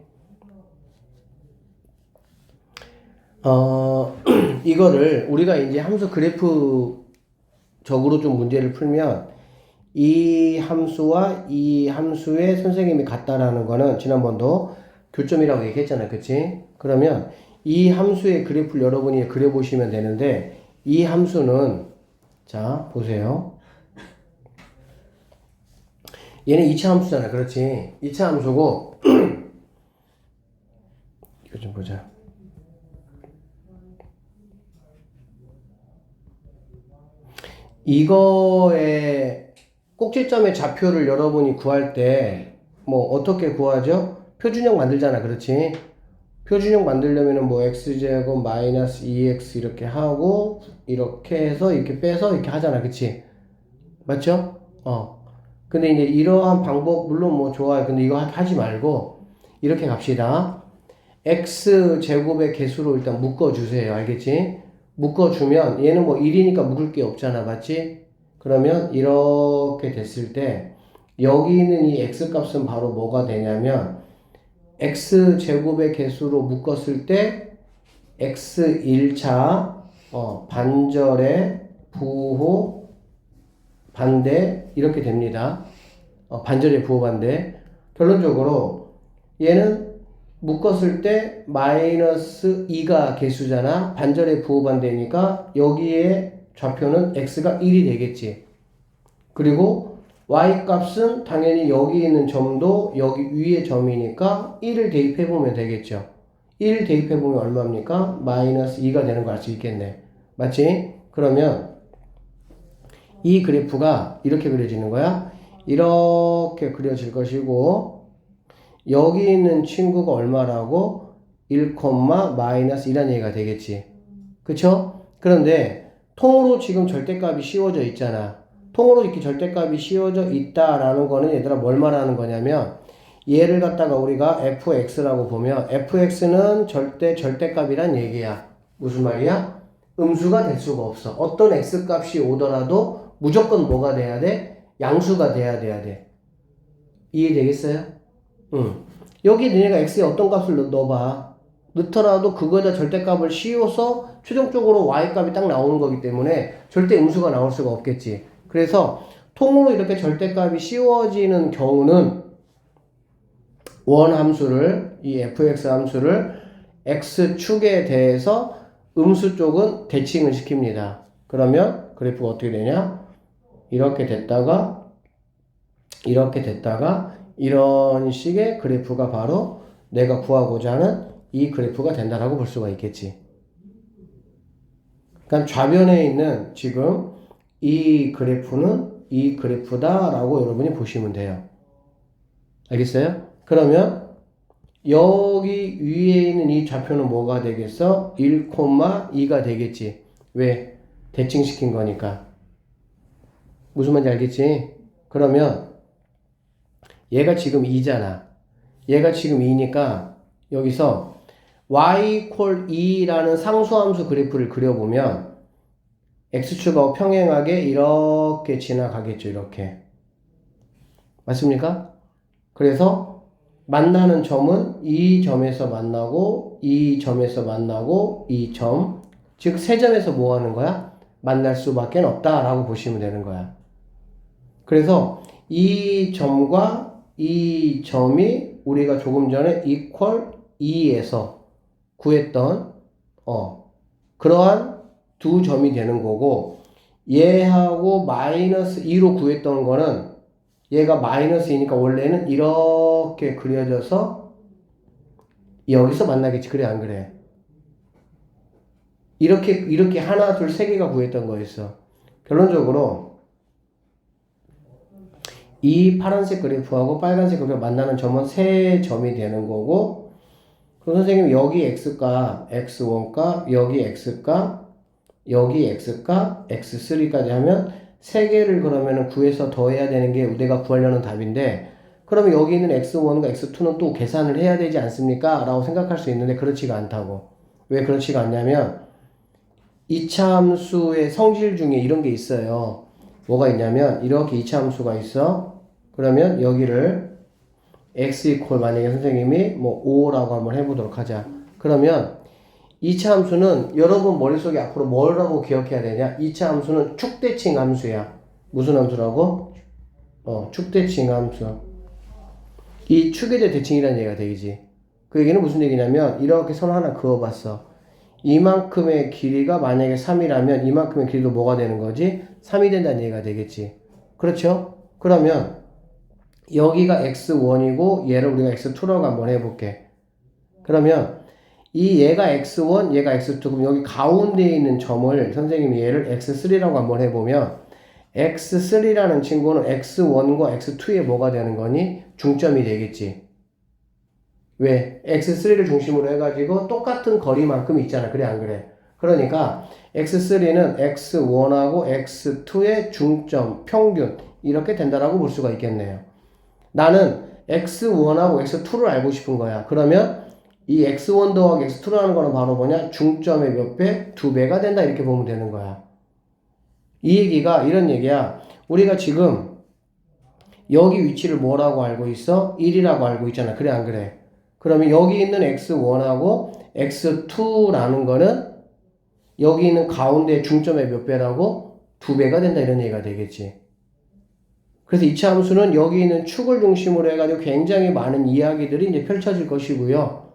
이거를 우리가 이제 함수 그래프 적으로 좀 문제를 풀면 이 함수와 이 함수의 선생님이 같다라는 거는 지난번도 교점이라고 얘기했잖아요. 그치? 그러면 이 함수의 그래프를 여러분이 그려보시면 되는데 이 함수는 자 보세요. 얘는 2차 함수잖아. 그렇지? 2차 함수고 이거 좀 보자. 이거의 꼭지점의 좌표를 여러분이 구할 때 뭐 어떻게 구하죠? 표준형 만들잖아. 그렇지? 표준형 만들려면은 뭐 x제곱 마이너스 2x 이렇게 하고 이렇게 해서 이렇게 빼서 이렇게 하잖아. 그치? 맞죠? 근데 이제 이러한 방법 물론 뭐 좋아요. 근데 이거 하지 말고 이렇게 갑시다. x제곱의 개수로 일단 묶어주세요. 알겠지? 묶어주면 얘는 뭐 1이니까 묶을 게 없잖아. 맞지? 그러면 이렇게 됐을 때 여기 있는 이 x값은 바로 뭐가 되냐면 x제곱의 개수로 묶었을 때 x1차 반절의 부호 반대 이렇게 됩니다. 반절의 부호 반대. 결론적으로 얘는 묶었을 때 마이너스 2가 개수잖아. 반절의 부호 반대니까 여기에 좌표는 x가 1이 되겠지. 그리고 y값은 당연히 여기 있는 점도 여기 위에 점이니까 1을 대입해보면 되겠죠. 1을 대입해보면 얼마입니까? 마이너스 2가 되는 걸 알 수 있겠네. 맞지? 그러면 이 그래프가 이렇게 그려지는 거야. 이렇게 그려질 것이고 여기 있는 친구가 얼마라고? 1, 마이너스 2라는 얘기가 되겠지. 그쵸? 그런데 통으로 지금 절대값이 씌워져 있잖아. 통으로 이렇게 절대값이 씌워져 있다라는 거는 얘들아 뭘 말하는 거냐면 얘를 갖다가 우리가 fx라고 보면 fx는 절대값이란 얘기야. 무슨 말이야? 음수가 될 수가 없어. 어떤 x값이 오더라도 무조건 뭐가 돼야 돼? 양수가 돼야 돼. 이해되겠어요? 응. 여기 너네가 x에 어떤 값을 넣어봐. 넣더라도 그거에다 절대값을 씌워서 최종적으로 y값이 딱 나오는 거기 때문에 절대 음수가 나올 수가 없겠지. 그래서 통으로 이렇게 절대값이 씌워지는 경우는 원 함수를 이 fx 함수를 x축에 대해서 음수 쪽은 대칭을 시킵니다. 그러면 그래프가 어떻게 되냐? 이렇게 됐다가 이런 식의 그래프가 바로 내가 구하고자 하는 이 그래프가 된다라고 볼 수가 있겠지. 그러니까 좌변에 있는 지금 이 그래프는 이 그래프다라고 여러분이 보시면 돼요. 알겠어요? 그러면 여기 위에 있는 이 좌표는 뭐가 되겠어? 1,2가 되겠지. 왜? 대칭시킨 거니까. 무슨 말인지 알겠지? 그러면 얘가 지금 2잖아. 얘가 지금 2니까 여기서 y = 2라는 상수함수 그래프를 그려보면 x축하고 평행하게 이렇게 지나가겠죠. 이렇게. 맞습니까? 그래서 만나는 점은 이 점에서 만나고 이 점에서 만나고 이 점. 즉 세 점에서 뭐 하는 거야? 만날 수밖에 없다라고 보시면 되는 거야. 그래서 이 점과 이 점이 우리가 조금 전에 equal 2에서 구했던 그러한 두 점이 되는 거고 얘하고 마이너스 2로 구했던 거는 얘가 마이너스 2니까 원래는 이렇게 그려져서 여기서 만나겠지. 그래 안 그래? 이렇게 하나 둘 세 개가 구했던 거였어. 결론적으로 이 파란색 그래프하고 빨간색 그래프 만나는 점은 세 점이 되는 거고 그럼 선생님 여기 x값 x1값 여기 x값 여기 x값 x3까지 하면 세 개를 그러면은 구해서 더해야 되는 게 내가 구하려는 답인데 그러면 여기 있는 x1과 x2는 또 계산을 해야 되지 않습니까? 라고 생각할 수 있는데 그렇지가 않다고. 왜 그렇지가 않냐면 2차 함수의 성질 중에 이런 게 있어요. 뭐가 있냐면 이렇게 2차 함수가 있어. 그러면 여기를 x 만약에 선생님이 뭐 5라고 한번 해보도록 하자. 그러면 2차 함수는 여러분 머릿속에 앞으로 뭐라고 기억해야 되냐? 2차 함수는 축대칭 함수야. 무슨 함수라고? 축대칭 함수. 이 축에 대해 대칭이라는 얘기가 되겠지. 그 얘기는 무슨 얘기냐면 이렇게 선 하나 그어봤어. 이만큼의 길이가 만약에 3이라면 이만큼의 길이도 뭐가 되는 거지? 3이 된다는 얘기가 되겠지. 그렇죠? 그러면 여기가 x1이고 얘를 우리가 x2라고 한번 해볼게. 그러면 이 얘가 x1, 얘가 x2 그럼 여기 가운데에 있는 점을 선생님이 얘를 x3라고 한번 해보면 x3라는 친구는 x1과 x2에 뭐가 되는 거니? 중점이 되겠지. 왜? x3를 중심으로 해가지고 똑같은 거리만큼 있잖아. 그래, 안 그래? 그러니까 x3는 x1하고 x2의 중점, 평균 이렇게 된다라고 볼 수가 있겠네요. 나는 x1하고 x2를 알고 싶은 거야. 그러면 이 x1 더하기 x2라는 거는 바로 뭐냐? 중점의 몇 배? 2배가 된다. 이렇게 보면 되는 거야. 이 얘기가 이런 얘기야. 우리가 지금 여기 위치를 뭐라고 알고 있어? 1이라고 알고 있잖아. 그래, 안 그래? 그러면 여기 있는 x1하고 x2라는 거는 여기 있는 가운데 중점의 몇 배라고? 2배가 된다. 이런 얘기가 되겠지. 그래서 이차 함수는 여기 있는 축을 중심으로 해가지고 굉장히 많은 이야기들이 이제 펼쳐질 것이고요.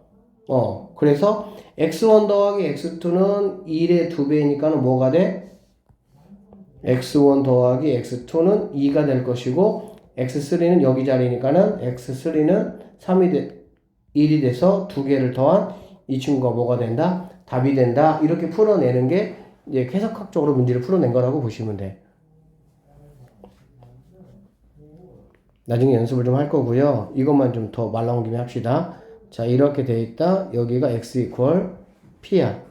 그래서 x1 더하기 x2는 1의 2배니까는 뭐가 돼? x1 더하기 x2는 2가 될 것이고 x3는 여기 자리니까는 x3는 1이 돼서 2개를 더한 이 친구가 뭐가 된다? 답이 된다. 이렇게 풀어내는 게 이제 해석학적으로 문제를 풀어낸 거라고 보시면 돼. 나중에 연습을 좀 할 거고요. 이것만 좀 더 말 나온 김에 합시다. 자, 이렇게 돼 있다. 여기가 x 이퀄 p야.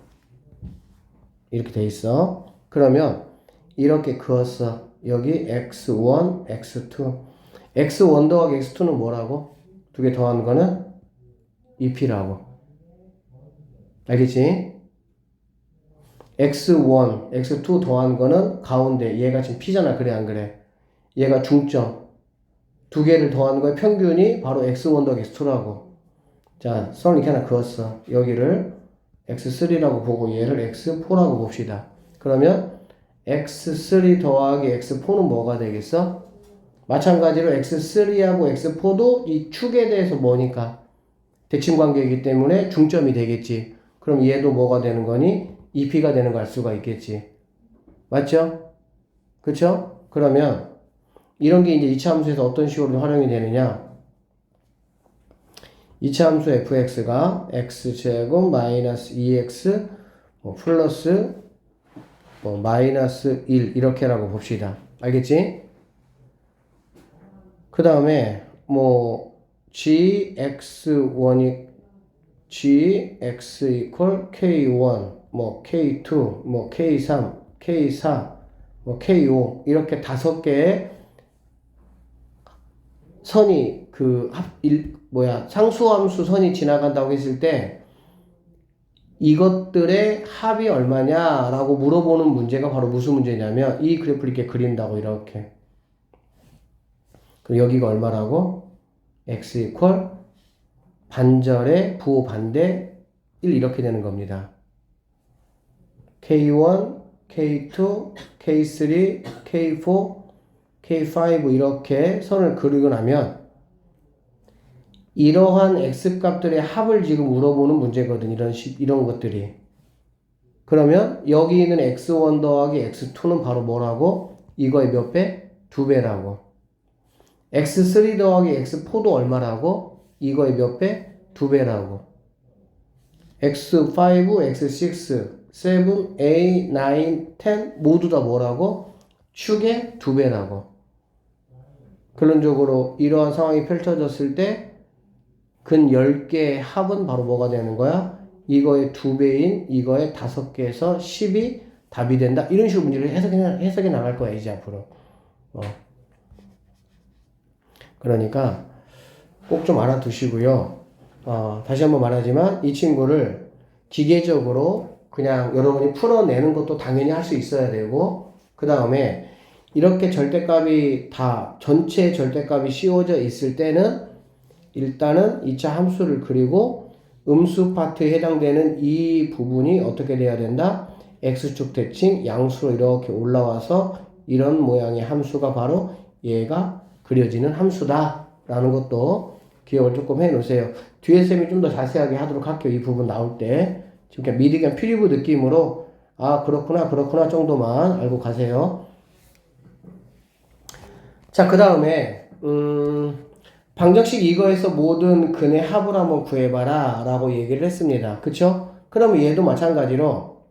이렇게 돼 있어. 그러면 이렇게 그었어. 여기 x1, x2. x1 더하기 x2는 뭐라고? 두 개 더한 거는 2p라고. 알겠지? x1, x2 더한 거는 가운데. 얘가 지금 p잖아. 그래, 안 그래? 얘가 중점. 두 개를 더한 거의 평균이 바로 x1 더하기 x2라고. 자, 선을 이렇게 하나 그었어. 여기를 x3라고 보고 얘를 x4라고 봅시다. 그러면 x3 더하기 x4는 뭐가 되겠어? 마찬가지로 x3하고 x4도 이 축에 대해서 뭐니까? 대칭관계이기 때문에 중점이 되겠지. 그럼 얘도 뭐가 되는 거니? 2p가 되는 걸 알 수가 있겠지. 맞죠? 그쵸? 그러면 이런 게 이제 이차 함수에서 어떤 식으로 활용이 되느냐? 이차 함수 fx가 x제곱 마이너스 2x 플러스 마이너스 1 이렇게라고 봅시다. 알겠지? 그 다음에 gx1이 gx 이퀄 k1 k2 k3 k4 k5 이렇게 5개의 선이 상수함수 선이 지나간다고 했을 때 이것들의 합이 얼마냐라고 물어보는 문제가 바로 무슨 문제냐면 이 그래프를 이렇게 그린다고 이렇게. 그럼 여기가 얼마라고? x 이퀄 반절의 부호 반대 1 이렇게 되는 겁니다. k1, k2, k3, k4, k5 이렇게 선을 그리고 나면 이러한 x값들의 합을 지금 물어보는 문제거든. 이런 것들이. 그러면 여기 있는 x1 더하기 x2는 바로 뭐라고? 이거의 몇 배? 2배라고. x3 더하기 x4도 얼마라고? 이거의 몇 배? 2배라고. x5, x6, 7, 8, 9, 10 모두 다 뭐라고? 축의 2배라고. 결론적으로 이러한 상황이 펼쳐졌을 때 근 10개의 합은 바로 뭐가 되는 거야? 이거의 2배인 이거의 5개에서 10이 답이 된다. 이런 식으로 문제를 해석해 나갈 거야, 이제 앞으로. 그러니까 꼭 좀 알아두시고요. 다시 한번 말하지만 이 친구를 기계적으로 그냥 여러분이 풀어내는 것도 당연히 할 수 있어야 되고, 그 다음에 이렇게 절대값이 전체 절대값이 씌워져 있을 때는 일단은 2차 함수를 그리고 음수 파트에 해당되는 이 부분이 어떻게 돼야 된다? x축 대칭 양수로 이렇게 올라와서 이런 모양의 함수가 바로 얘가 그려지는 함수다 라는 것도 기억을 조금 해 놓으세요. 뒤에 쌤이 좀 더 자세하게 하도록 할게요. 이 부분 나올 때. 지금 그냥 미리 그냥 프리뷰 느낌으로 그렇구나 정도만 알고 가세요. 자, 그 다음에 방정식 이거에서 모든 근의 합을 한번 구해봐라 라고 얘기를 했습니다. 그쵸? 그러면 얘도 마찬가지로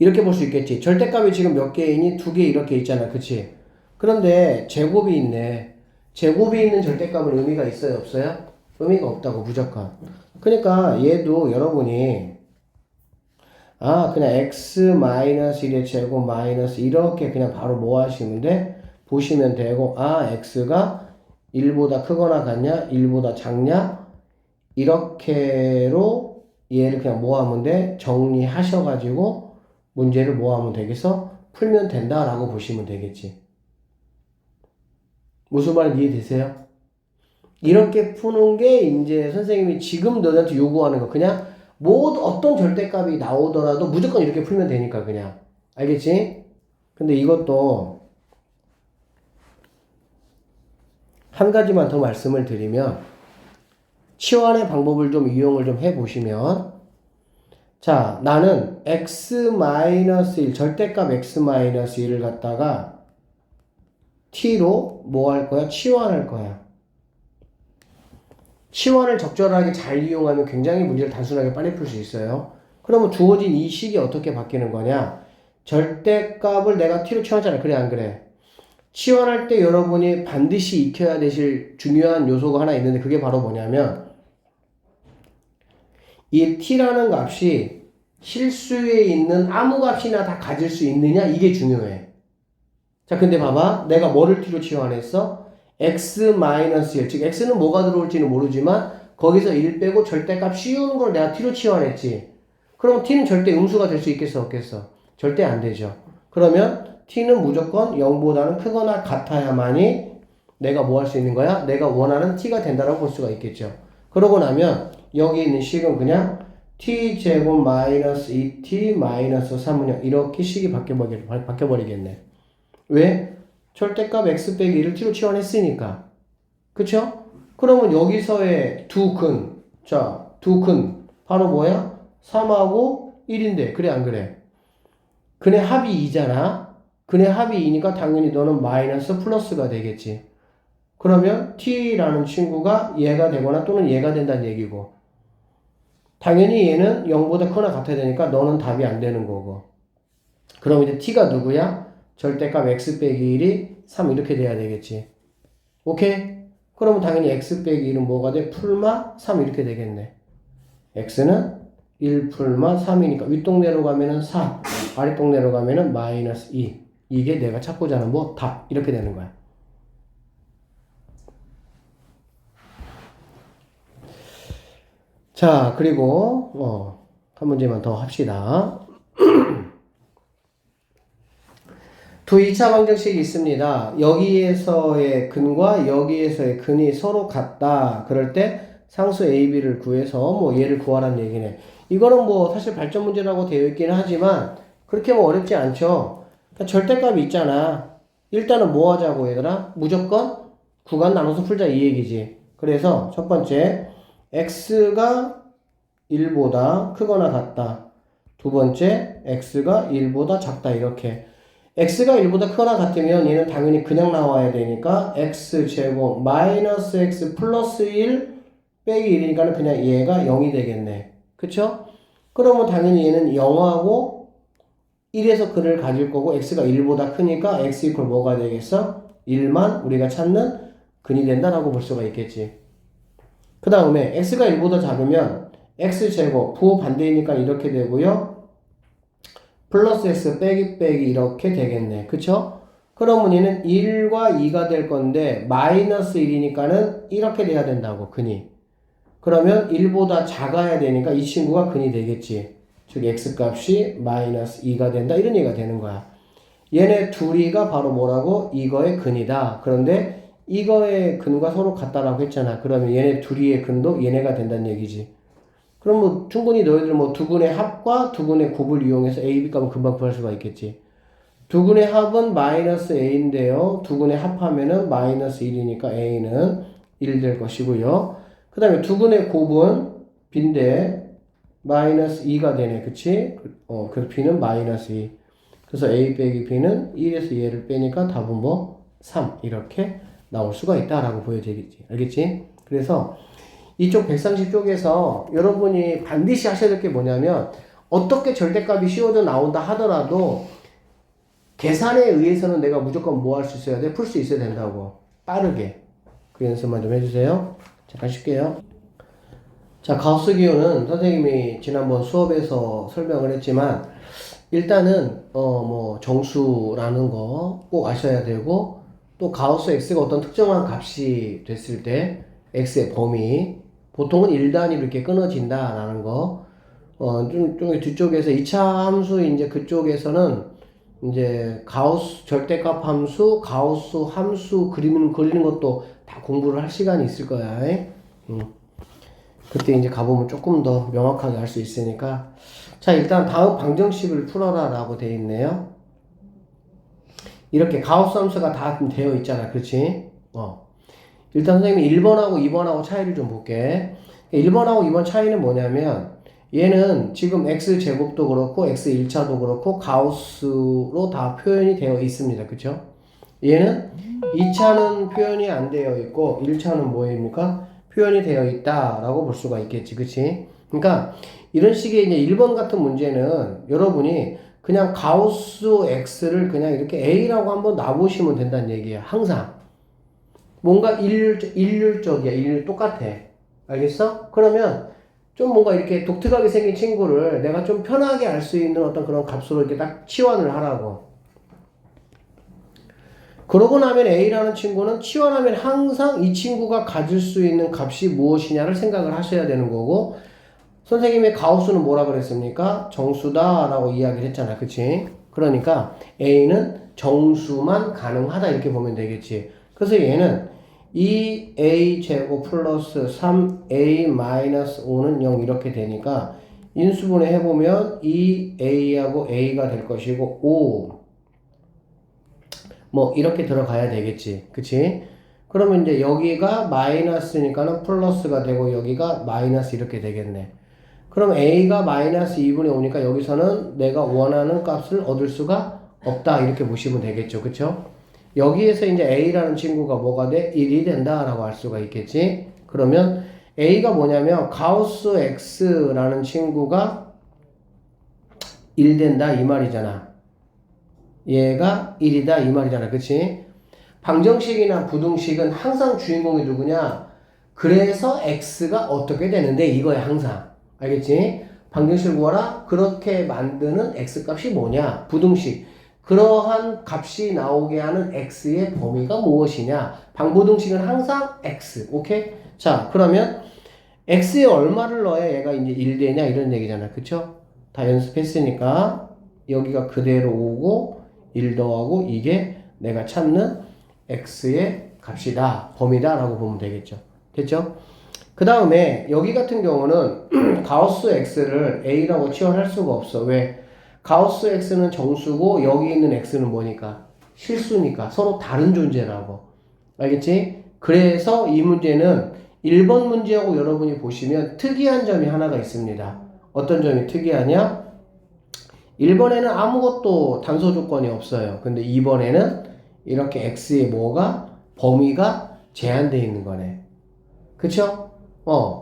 이렇게 볼 수 있겠지. 절대값이 지금 몇 개이니? 2개 이렇게 있잖아. 그치? 그런데 제곱이 있네. 제곱이 있는 절대값은 의미가 있어요? 없어요? 의미가 없다고 무조건. 그러니까 얘도 여러분이 그냥 x-1의 제곱 마이너스 이렇게 그냥 바로 뭐 하시면 돼? 보시면 되고 x가 1보다 크거나 같냐? 1보다 작냐? 이렇게로 얘를 그냥 뭐 하면 돼? 정리하셔가지고 문제를 뭐 하면 되겠어? 풀면 된다라고 보시면 되겠지. 무슨 말인지 이해되세요? 이렇게 푸는 게 이제 선생님이 지금 너한테 요구하는 거. 그냥 어떤 절대값이 나오더라도 무조건 이렇게 풀면 되니까 그냥. 알겠지? 근데 이것도 한 가지만 더 말씀을 드리면 치환의 방법을 좀 이용을 좀 해보시면 자, 나는 x-1 절대값 x-1을 갖다가 t로 뭐 할 거야? 치환할 거야. 치환을 적절하게 잘 이용하면 굉장히 문제를 단순하게 빨리 풀 수 있어요. 그러면 주어진 이 식이 어떻게 바뀌는 거냐? 절대값을 내가 t로 치환하잖아. 그래 안 그래? 치환할 때 여러분이 반드시 익혀야 되실 중요한 요소가 하나 있는데 그게 바로 뭐냐면 이 t라는 값이 실수에 있는 아무 값이나 다 가질 수 있느냐 이게 중요해. 자 근데 봐봐 내가 뭐를 t로 치환했어? x-1 즉 x는 뭐가 들어올지는 모르지만 거기서 1 빼고 절대값 씌우는 걸 내가 t로 치환했지. 그럼 t는 절대 음수가 될 수 있겠어 없겠어? 절대 안 되죠. 그러면 t는 무조건 0보다는 크거나 같아야만이 내가 뭐 할 수 있는 거야? 내가 원하는 t가 된다라고 볼 수가 있겠죠. 그러고 나면 여기 있는 식은 그냥 t제곱 마이너스 2t 마이너스 3은 이렇게 식이 바뀌어버리겠네. 왜? 절대값 x 빼기 1을 t로 치환했으니까. 그쵸? 그러면 여기서의 두 근 바로 뭐야? 3하고 1인데 그래 안 그래? 근의 합이 2잖아. 근의 합이 2니까 당연히 너는 마이너스 플러스가 되겠지. 그러면 t라는 친구가 얘가 되거나 또는 얘가 된다는 얘기고 당연히 얘는 0보다 크거나 같아야 되니까 너는 답이 안 되는 거고. 그럼 이제 t가 누구야? 절대값 x 빼기 1이 3 이렇게 돼야 되겠지. 오케이? 그러면 당연히 x 빼기 1은 뭐가 돼? 풀마 3 이렇게 되겠네. x는 1 풀마 3이니까 윗동네로 가면은 4, 아랫동네로 가면은 마이너스 2. 이게 내가 찾고자 하는 뭐 답 이렇게 되는 거야. 자 그리고 한 문제만 더 합시다. 두 2차 방정식이 있습니다. 여기에서의 근과 여기에서의 근이 서로 같다. 그럴 때 상수 A, B를 구해서 뭐 얘를 구하라는 얘기네. 이거는 뭐 사실 발전 문제라고 되어 있기는 하지만 그렇게 뭐 어렵지 않죠. 그러니까 절대값이 있잖아. 일단은 뭐 하자고 얘들아? 무조건 구간 나눠서 풀자 이 얘기지. 그래서 첫 번째 x가 1보다 크거나 같다. 두 번째 x가 1보다 작다 이렇게. x가 1보다 크거나 같으면 얘는 당연히 그냥 나와야 되니까 x제곱 마이너스 x 플러스 1 빼기 1이니까 그냥 얘가 0이 되겠네. 그쵸? 그러면 당연히 얘는 0하고 1에서 근을 가질 거고 x가 1보다 크니까 x 이퀄 뭐가 되겠어? 1만 우리가 찾는 근이 된다라고 볼 수가 있겠지. 그 다음에 x가 1보다 작으면 x제곱 부호 반대이니까 이렇게 되고요. 플러스 x 빼기 이렇게 되겠네. 그쵸? 그러면 얘는 1과 2가 될 건데 마이너스 1이니까는 이렇게 돼야 된다고 근이. 그러면 1보다 작아야 되니까 이 친구가 근이 되겠지. 즉 x값이 마이너스 2가 된다 이런 얘기가 되는 거야. 얘네 둘이가 바로 뭐라고? 이거의 근이다. 그런데 이거의 근과 서로 같다라고 했잖아. 그러면 얘네 둘이의 근도 얘네가 된다는 얘기지. 그럼 뭐 충분히 너희들 뭐 두 근의 합과 두 근의 곱을 이용해서 A, B 값은 금방 구할 수가 있겠지. 두 근의 합은 마이너스 A인데요. 두 근의 합하면은 마이너스 1이니까 A는 1 될 것이고요. 그 다음에 두 근의 곱은 B인데 마이너스 2가 되네. 그치? 그래서 B는 마이너스 2. 그래서 A 빼기 B는 1에서 얘를 빼니까 답은 뭐 3 이렇게 나올 수가 있다라고 보여지겠지. 알겠지? 그래서 이쪽 130 쪽에서 여러분이 반드시 하셔야 될 게 뭐냐면 어떻게 절대값이 씌워져 나온다 하더라도 계산에 의해서는 내가 무조건 뭐 할 수 있어야 돼? 풀 수 있어야 된다고. 빠르게. 그 연습만 좀 해주세요. 잠깐 쉴게요. 자, 가우스 기호는 선생님이 지난번 수업에서 설명을 했지만 일단은 뭐 정수라는 거 꼭 아셔야 되고 또 가우스 x가 어떤 특정한 값이 됐을 때 x의 범위 보통은 1단위로 이렇게 끊어진다라는 거 좀 뒤쪽에서 2차 함수 이제 그쪽에서는 이제 가우스 절대값 함수, 가우스 함수 그리는 것도 다 공부를 할 시간이 있을 거야. 그때 이제 가보면 조금 더 명확하게 알 수 있으니까. 자, 일단 다음 방정식을 풀어라 라고 되어 있네요. 이렇게 가우스 함수가 다 되어 있잖아. 그렇지? 일단 선생님이 1번하고 2번하고 차이를 좀 볼게. 1번하고 2번 차이는 뭐냐면 얘는 지금 x제곱도 그렇고 x1차도 그렇고 가우스로 다 표현이 되어 있습니다. 그쵸? 얘는 2차는 표현이 안 되어 있고 1차는 뭐입니까? 표현이 되어 있다라고 볼 수가 있겠지. 그치? 그러니까 이런 식의 이제 1번 같은 문제는 여러분이 그냥 가우스 x를 그냥 이렇게 a라고 한번 놔보시면 된다는 얘기야. 항상. 뭔가 일률적이야. 똑같아. 알겠어? 그러면 좀 뭔가 이렇게 독특하게 생긴 친구를 내가 좀 편하게 알 수 있는 어떤 그런 값으로 이렇게 딱 치환을 하라고. 그러고 나면 A라는 친구는 치환하면 항상 이 친구가 가질 수 있는 값이 무엇이냐를 생각을 하셔야 되는 거고, 선생님의 가우스는 뭐라 그랬습니까? 정수다라고 이야기를 했잖아. 그치? 그러니까 A는 정수만 가능하다 이렇게 보면 되겠지. 그래서 얘는 2A 제곱 플러스 3A 마이너스 5는 0 이렇게 되니까 인수분해 해보면 2A하고 A가 될 것이고 5 뭐 이렇게 들어가야 되겠지. 그치? 그러면 이제 여기가 마이너스니까는 플러스가 되고 여기가 마이너스 이렇게 되겠네. 그럼 A가 마이너스 2분의 5니까 여기서는 내가 원하는 값을 얻을 수가 없다 이렇게 보시면 되겠죠. 그쵸? 여기에서 이제 A라는 친구가 뭐가 돼? 1이 된다라고 할 수가 있겠지. 그러면 A가 뭐냐면 가우스 X라는 친구가 1 된다 이 말이잖아. 얘가 1이다 이 말이잖아. 그치? 방정식이나 부등식은 항상 주인공이 누구냐? 그래서 X가 어떻게 되는데 이거야 항상. 알겠지? 방정식을 구하라. 그렇게 만드는 X값이 뭐냐? 부등식. 그러한 값이 나오게 하는 x의 범위가 무엇이냐? 방부등식은 항상 x. 오케이? 자, 그러면 x에 얼마를 넣어야 얘가 이제 1 되냐? 이런 얘기잖아. 그쵸? 다 연습했으니까 여기가 그대로 오고 1 더하고 이게 내가 찾는 x의 값이다. 범위다. 라고 보면 되겠죠. 됐죠? 그 다음에 여기 같은 경우는 가우스 x를 a라고 치환할 수가 없어. 왜? 가우스 x는 정수고 여기 있는 x는 뭐니까? 실수니까. 서로 다른 존재라고. 알겠지? 그래서 이 문제는 1번 문제하고 여러분이 보시면 특이한 점이 하나가 있습니다. 어떤 점이 특이하냐? 1번에는 아무것도 단서 조건이 없어요. 근데 2번에는 이렇게 x의 뭐가? 범위가 제한되어 있는 거네. 그쵸?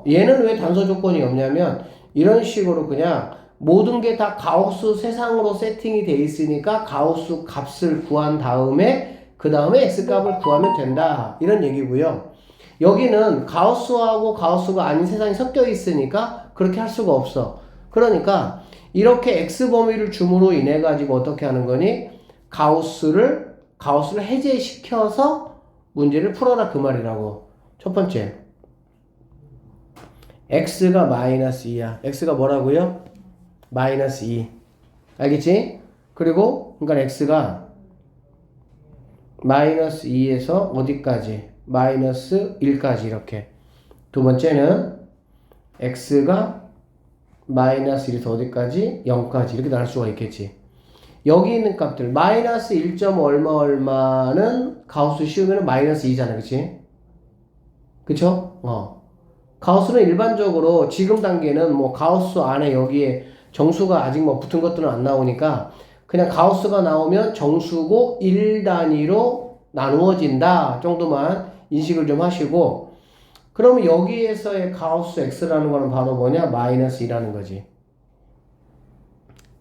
얘는 왜 단서 조건이 없냐면 이런 식으로 그냥 모든 게 다 가우스 세상으로 세팅이 돼 있으니까 가우스 값을 구한 다음에 그 다음에 x값을 구하면 된다 이런 얘기고요. 여기는 가우스하고 가우스가 아닌 세상이 섞여 있으니까 그렇게 할 수가 없어. 그러니까 이렇게 x 범위를 줌으로 인해 가지고 어떻게 하는 거니? 가우스를 해제시켜서 문제를 풀어라 그 말이라고. 첫 번째 x가 마이너스 2야. x가 뭐라고요? 마이너스 2. 알겠지? 그리고 그러니까 x가 마이너스 2에서 어디까지? 마이너스 1까지 이렇게. 두 번째는 x가 마이너스 1에서 어디까지? 0까지 이렇게 나눌 수가 있겠지. 여기 있는 값들 마이너스 1점 얼마는 가우스 씌우면 마이너스 2잖아. 그치? 그쵸? 가우스는 일반적으로 지금 단계는 뭐 가우스 안에 여기에 정수가 아직 뭐 붙은 것들은 안 나오니까 그냥 가우스가 나오면 정수고 1단위로 나누어진다 정도만 인식을 좀 하시고, 그러면 여기에서의 가우스 x라는 거는 바로 뭐냐? 마이너스 2라는 거지.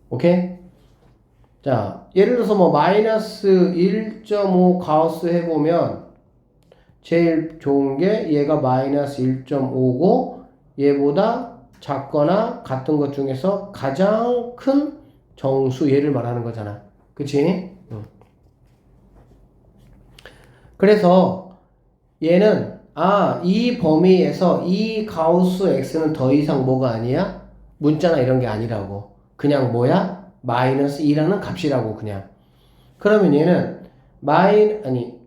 오케이? 자, 예를 들어서 뭐 마이너스 1.5 가우스 해보면 제일 좋은 게 얘가 마이너스 1.5고 얘보다 작거나 같은 것 중에서 가장 큰 정수 얘를 말하는 거잖아. 그치? 그래서 얘는 이 범위에서 이 가우스 x는 더 이상 뭐가 아니야? 문자나 이런 게 아니라고. 그냥 뭐야? 마이너스 2라는 값이라고 그냥. 그러면 얘는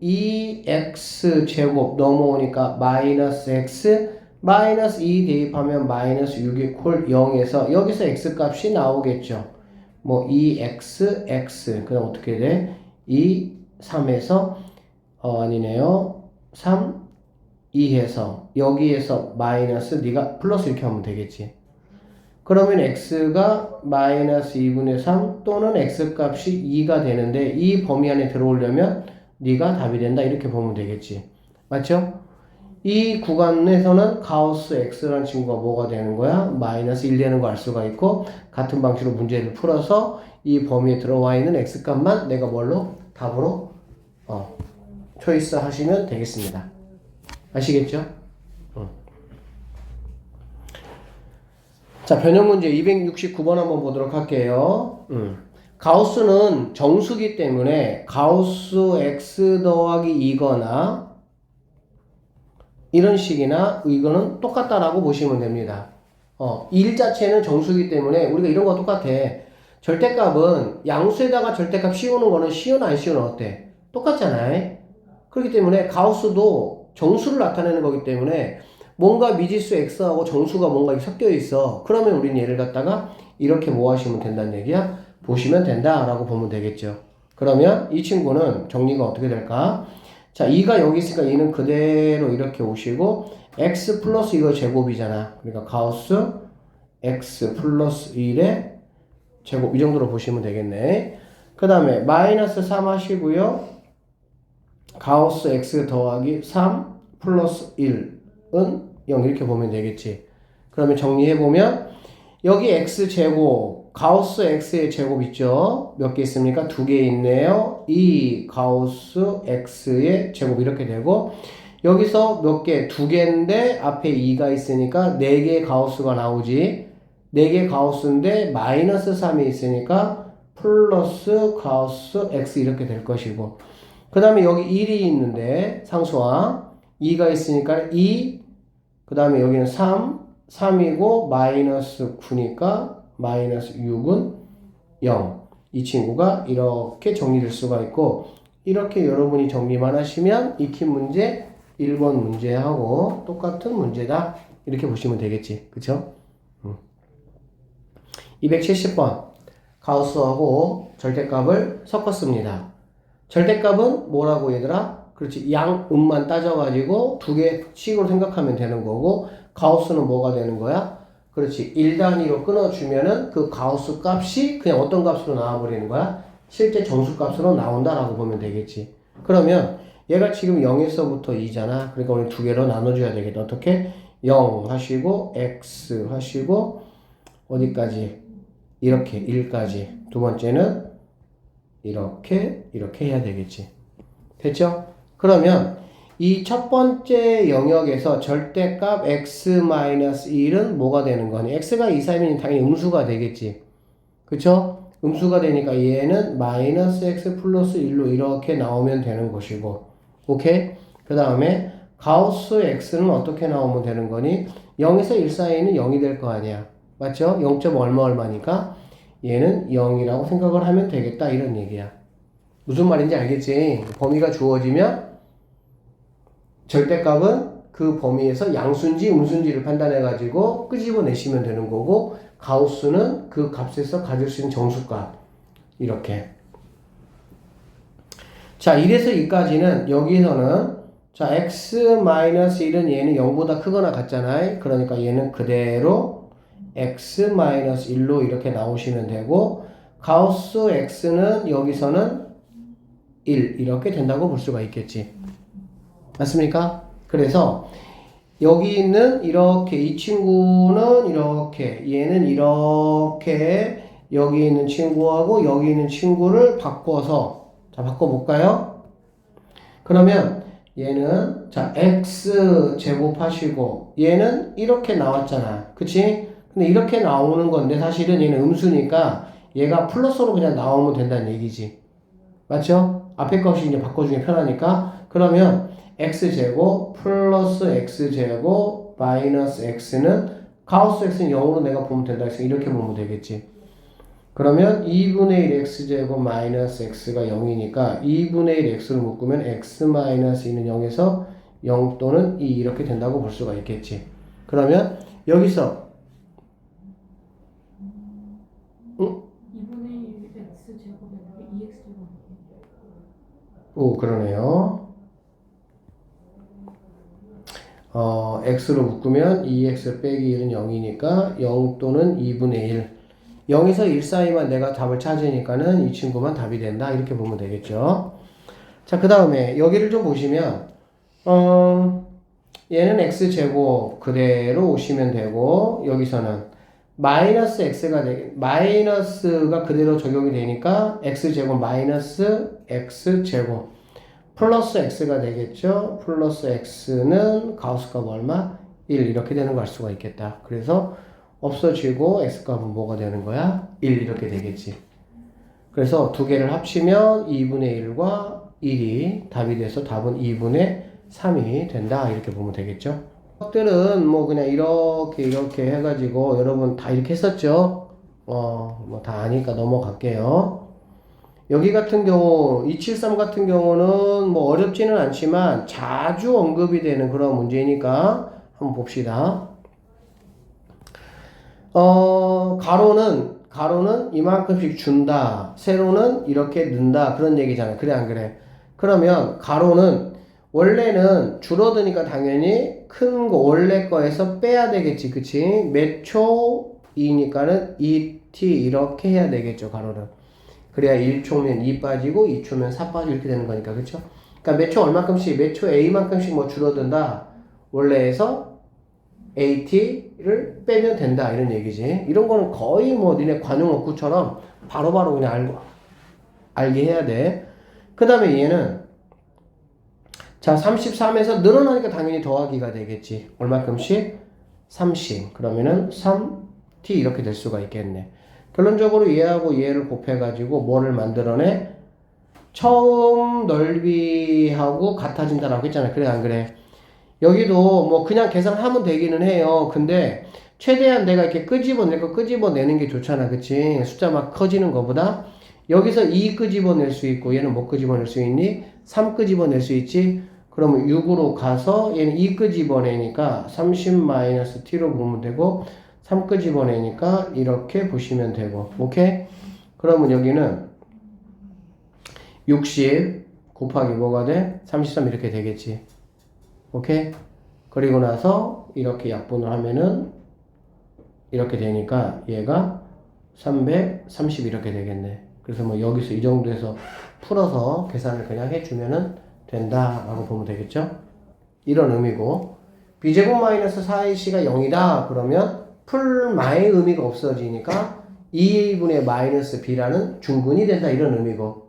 2x 제곱 넘어오니까 마이너스 x 마이너스 2 대입하면 마이너스 6이 콜 0에서 여기서 x 값이 나오겠죠. 뭐 2x x 그럼 어떻게 돼? 2 3에서 아니네요. 3 2해서 여기에서 마이너스 네가 플러스 이렇게 하면 되겠지. 그러면 x가 마이너스 2분의 3 또는 x값이 2가 되는데 이 범위 안에 들어오려면 네가 답이 된다 이렇게 보면 되겠지. 맞죠? 이 구간에서는 가우스 x라는 친구가 뭐가 되는 거야? 마이너스 1 되는 거 알 수가 있고 같은 방식으로 문제를 풀어서 이 범위에 들어와 있는 x값만 내가 뭘로? 답으로 초이스 하시면 되겠습니다. 아시겠죠? 자, 변형 문제 269번 한번 보도록 할게요. 가우스는 정수기 때문에 가우스 x 더하기 2거나 이런 식이나 이거는 똑같다라고 보시면 됩니다. 일 자체는 정수기 때문에 우리가 이런 거 똑같아. 절대값은 양수에다가 절대값 씌우는 거는 씌우나 안 씌우나 어때? 똑같잖아요. 그렇기 때문에 가우스도 정수를 나타내는 거기 때문에 뭔가 미지수 x하고 정수가 뭔가 섞여 있어. 그러면 우리는 얘를 갖다가 이렇게 뭐 하시면 된다는 얘기야? 보시면 된다라고 보면 되겠죠. 그러면 이 친구는 정리가 어떻게 될까? 자, 2가 여기 있으니까 얘는 그대로 이렇게 오시고 x 플러스 이거 제곱이잖아. 그러니까 가우스 x 플러스 1의 제곱 이 정도로 보시면 되겠네. 그 다음에 마이너스 3 하시고요. 가우스 x 더하기 3 플러스 1은 0 이렇게 보면 되겠지. 그러면 정리해보면 여기 x제곱 가우스 x의 제곱 있죠? 몇 개 있습니까? 2개 있네요. 이 가우스 x의 제곱 이렇게 되고 여기서 몇 개? 2개인데 앞에 2가 있으니까 4개의 가우스가 나오지. 4개 가우스인데 마이너스 3이 있으니까 플러스 가우스 x 이렇게 될 것이고 그 다음에 여기 1이 있는데 상수항 2가 있으니까 2 그 다음에 여기는 3이고 마이너스 9니까 마이너스 6은 0. 이 친구가 이렇게 정리될 수가 있고 이렇게 여러분이 정리만 하시면 익힌 문제 1번 문제하고 똑같은 문제다 이렇게 보시면 되겠지. 그쵸? 270번 가우스하고 절대값을 섞었습니다. 절대값은 뭐라고 얘들아? 그렇지. 양음만 따져가지고 2개 식으로 생각하면 되는 거고 가우스는 뭐가 되는 거야? 그렇지. 1단위로 끊어주면은 그 가우스 값이 그냥 어떤 값으로 나와버리는 거야? 실제 정수 값으로 나온다라고 보면 되겠지. 그러면 얘가 지금 0에서부터 2잖아. 그러니까 우리 2개로 나눠줘야 되겠다. 어떻게? 0 하시고 x 하시고 어디까지? 이렇게 1까지. 두 번째는 이렇게 해야 되겠지. 됐죠? 그러면 이 첫 번째 영역에서 절대값 x-1은 뭐가 되는 거니? x가 2, 3이면 당연히 음수가 되겠지. 그쵸? 음수가 되니까 얘는 마이너스 x 플러스 1로 이렇게 나오면 되는 것이고 오케이? 그 다음에 가우스 x는 어떻게 나오면 되는 거니? 0에서 1 사이는 0이 될 거 아니야. 맞죠? 0. 얼마니까 얘는 0이라고 생각을 하면 되겠다 이런 얘기야. 무슨 말인지 알겠지? 범위가 주어지면 절대값은 그 범위에서 양수인지 음수인지를 판단해가지고 끄집어내시면 되는 거고 가우스는 그 값에서 가질 수 있는 정수값 이렇게. 자 1에서 2까지는 여기서는 자 x-1은 얘는 0보다 크거나 같잖아요. 그러니까 얘는 그대로 x-1로 이렇게 나오시면 되고 가우스 x는 여기서는 1 이렇게 된다고 볼 수가 있겠지. 맞습니까? 그래서 여기 있는 이렇게 이 친구는 이렇게 얘는 이렇게 여기 있는 친구하고 여기 있는 친구를 바꿔서 자 바꿔볼까요? 그러면 얘는 자, x 제곱하시고 얘는 이렇게 나왔잖아. 그치? 근데 이렇게 나오는 건데 사실은 얘는 음수니까 얘가 플러스로 그냥 나오면 된다는 얘기지. 맞죠? 앞에 것이 이제 바꿔주기 편하니까. 그러면 x제곱 플러스 x제곱 마이너스 x는 가우스 x는 0으로 내가 보면 된다 해서 이렇게 보면 되겠지. 그러면 2분의 1 x제곱 마이너스 x가 0이니까 2분의 1 x로 묶으면 x 마이너스 2는 0에서 0 또는 2 이렇게 된다고 볼 수가 있겠지. 그러면 여기서 2분의 1 x제곱에 2x제곱. 오 그러네요. x로 묶으면 2x 빼기 1은 0이니까 0 또는 2분의 1 0에서 1 사이만 내가 답을 찾으니까는 이 친구만 답이 된다 이렇게 보면 되겠죠. 자 그 다음에 여기를 좀 보시면 얘는 x제곱 그대로 오시면 되고 여기서는 마이너스 x가 마이너스가 그대로 적용이 되니까 x제곱 마이너스 x제곱 플러스 x가 되겠죠. 플러스 x는 가우스값 얼마? 1 이렇게 되는 걸 알 수가 있겠다. 그래서 없어지고 x값은 뭐가 되는 거야? 1 이렇게 되겠지. 그래서 두 개를 합치면 2분의 1과 1이 답이 돼서 답은 2분의 3이 된다 이렇게 보면 되겠죠. 것들은 뭐 그냥 이렇게 해가지고 여러분 다 이렇게 했었죠. 뭐 다 아니까 넘어갈게요. 여기 같은 경우 273 같은 경우는 뭐 어렵지는 않지만 자주 언급이 되는 그런 문제니까 한번 봅시다. 가로는 이만큼씩 준다. 세로는 이렇게 넣는다. 그런 얘기잖아요. 그래 안 그래? 그러면 가로는 원래는 줄어드니까 당연히 큰 거 원래 거에서 빼야 되겠지. 그치? 몇 초이니까는 2t 이렇게 해야 되겠죠. 가로는. 그래야 1초면 2 빠지고 2초면 4 빠지고 이렇게 되는 거니까. 그쵸? 그러니까 몇 초 얼마큼씩 몇 초 a만큼씩 뭐 줄어든다. 원래에서 AT를 빼면 된다 이런 얘기지. 이런 거는 거의 뭐 니네 관용어구처럼 바로바로 그냥 알게 해야 돼. 그 다음에 얘는 자 33에서 늘어나니까 당연히 더하기가 되겠지. 얼마큼씩? 30. 그러면은 3t 이렇게 될 수가 있겠네. 결론적으로 얘하고 얘를 곱해가지고 뭐를 만들어내? 처음 넓이하고 같아진다라고 했잖아. 그래 안 그래? 여기도 뭐 그냥 계산하면 되기는 해요. 근데 최대한 내가 이렇게 끄집어내는 게 좋잖아. 그치? 숫자 막 커지는 것보다 여기서 2 끄집어낼 수 있고 얘는 뭐 끄집어낼 수 있니? 3 끄집어낼 수 있지? 그러면 6으로 가서 얘는 2 끄집어내니까 30-t로 보면 되고 3 끄집어내니까 이렇게 보시면 되고 오케이? 그러면 여기는 60 곱하기 뭐가 돼? 33 이렇게 되겠지. 오케이? 그리고 나서 이렇게 약분을 하면은 이렇게 되니까 얘가 330 이렇게 되겠네. 그래서 뭐 여기서 이 정도에서 풀어서 계산을 그냥 해주면은 된다라고 보면 되겠죠? 이런 의미고 b제곱 마이너스 4ac가 0이다 그러면 풀마의 의미가 없어지니까 2분의 마이너스 b라는 중근이 된다 이런 의미고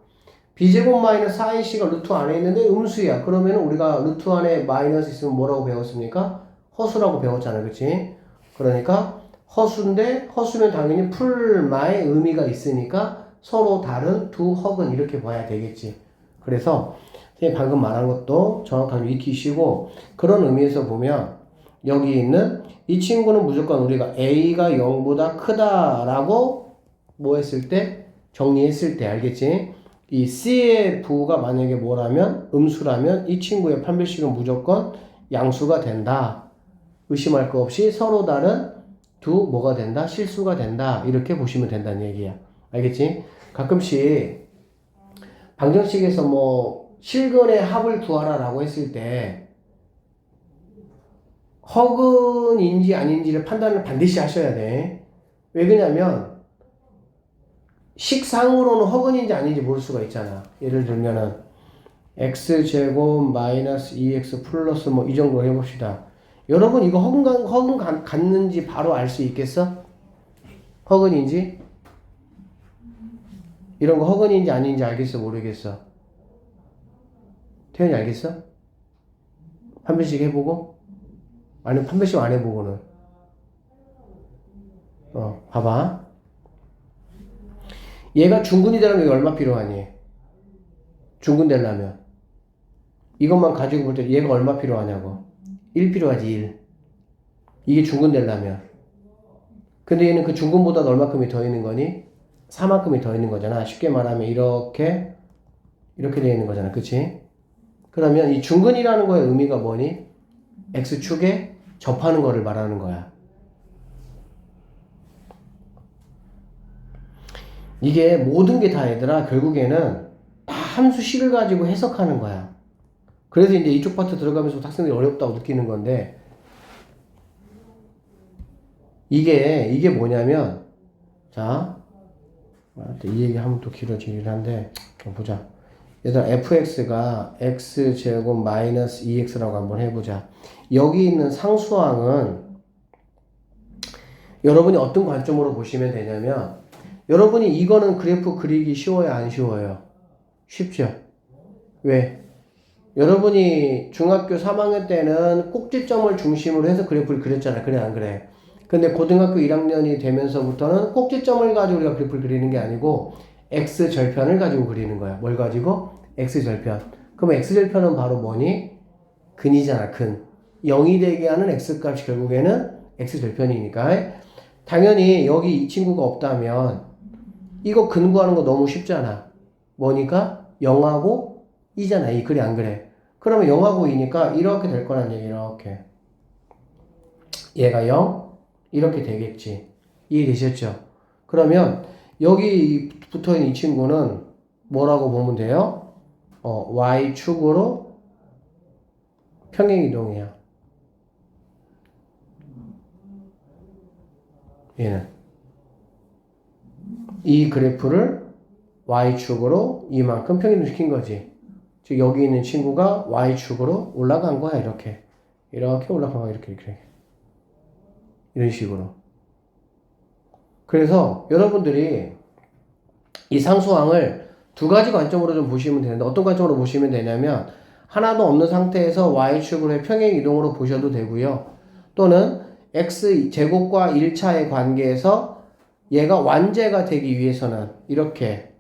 b제곱 마이너스 4ac가 루트 안에 있는데 음수야. 그러면 우리가 루트 안에 마이너스 있으면 뭐라고 배웠습니까? 허수라고 배웠잖아. 그치? 그러니까 허수인데 허수면 당연히 풀마의 의미가 있으니까 서로 다른 두 허근 이렇게 봐야 되겠지. 그래서 선생님 방금 말한 것도 정확하게 익히시고 그런 의미에서 보면 여기 있는 이 친구는 무조건 우리가 a가 0보다 크다라고 뭐 했을 때 정리했을 때 알겠지? 이 C의 부가 만약에 뭐라면 음수라면 이 친구의 판별식은 무조건 양수가 된다. 의심할 거 없이 서로 다른 두 뭐가 된다? 실수가 된다. 이렇게 보시면 된다는 얘기야. 알겠지? 가끔씩 방정식에서 뭐 실근의 합을 구하라 라고 했을 때 허근인지 아닌지를 판단을 반드시 하셔야 돼. 왜 그러냐면 식상으로는 허근인지 아닌지 모를 수가 있잖아. 예를 들면은 x제곱 마이너스 2x 플러스 뭐 이 정도 해봅시다. 여러분 이거 허근 갖는지 바로 알 수 있겠어? 허근인지? 이런 거 허근인지 아닌지 알겠어? 모르겠어? 태연이 알겠어? 판별식 해보고? 아니면 판별식 안 해보고는? 봐봐. 얘가 중근이 되려면 이게 얼마 필요하니? 중근 되려면. 이것만 가지고 볼 때 얘가 얼마 필요하냐고. 1 필요하지, 1. 이게 중근 되려면. 근데 얘는 그 중근보다 얼마큼이 더 있는 거니? 4만큼이 더 있는 거잖아. 쉽게 말하면 이렇게 되어 있는 거잖아. 그치? 그러면 이 중근이라는 거의 의미가 뭐니? X축에 접하는 거를 말하는 거야. 이게 모든 게 다 얘들아 결국에는 다 함수식을 가지고 해석하는 거야. 그래서 이제 이쪽 파트 들어가면서 학생들이 어렵다고 느끼는 건데 이게 뭐냐면 자 이 얘기 하면 또 길어지긴 한데 보자. 얘들아 fx가 x제곱 마이너스 2x라고 한번 해보자. 여기 있는 상수항은 여러분이 어떤 관점으로 보시면 되냐면 여러분이 이거는 그래프 그리기 쉬워요 안 쉬워요? 쉽죠? 왜? 여러분이 중학교 3학년 때는 꼭지점을 중심으로 해서 그래프를 그렸잖아. 그래 안 그래? 근데 고등학교 1학년이 되면서부터는 꼭지점을 가지고 우리가 그래프를 그리는 게 아니고 x절편을 가지고 그리는 거야. 뭘 가지고? x절편. 그럼 x절편은 바로 뭐니? 근이잖아. 근. 0이 되게 하는 x값이 결국에는 x절편이니까 당연히 여기 이 친구가 없다면 이거 근 구하는 거 너무 쉽잖아. 뭐니까? 0하고 2잖아. 이 그래 안 그래? 그러면 0하고 2니까 이렇게 될 거란 얘기. 이렇게 얘가 0 이렇게 되겠지. 이해되셨죠? 그러면 여기 붙어있는 이 친구는 뭐라고 보면 돼요? Y축으로 평행이동이야. 얘는 이 그래프를 Y축으로 이만큼 평행이동시킨 거지. 즉 여기 있는 친구가 Y축으로 올라간 거야. 이렇게 올라간 거야. 이렇게 이런 식으로. 그래서 여러분들이 이 상수항을 두 가지 관점으로 좀 보시면 되는데 어떤 관점으로 보시면 되냐면 하나도 없는 상태에서 Y축으로의 평행이동으로 보셔도 되고요. 또는 X제곱과 1차의 관계에서 얘가 완제가 되기 위해서는 이렇게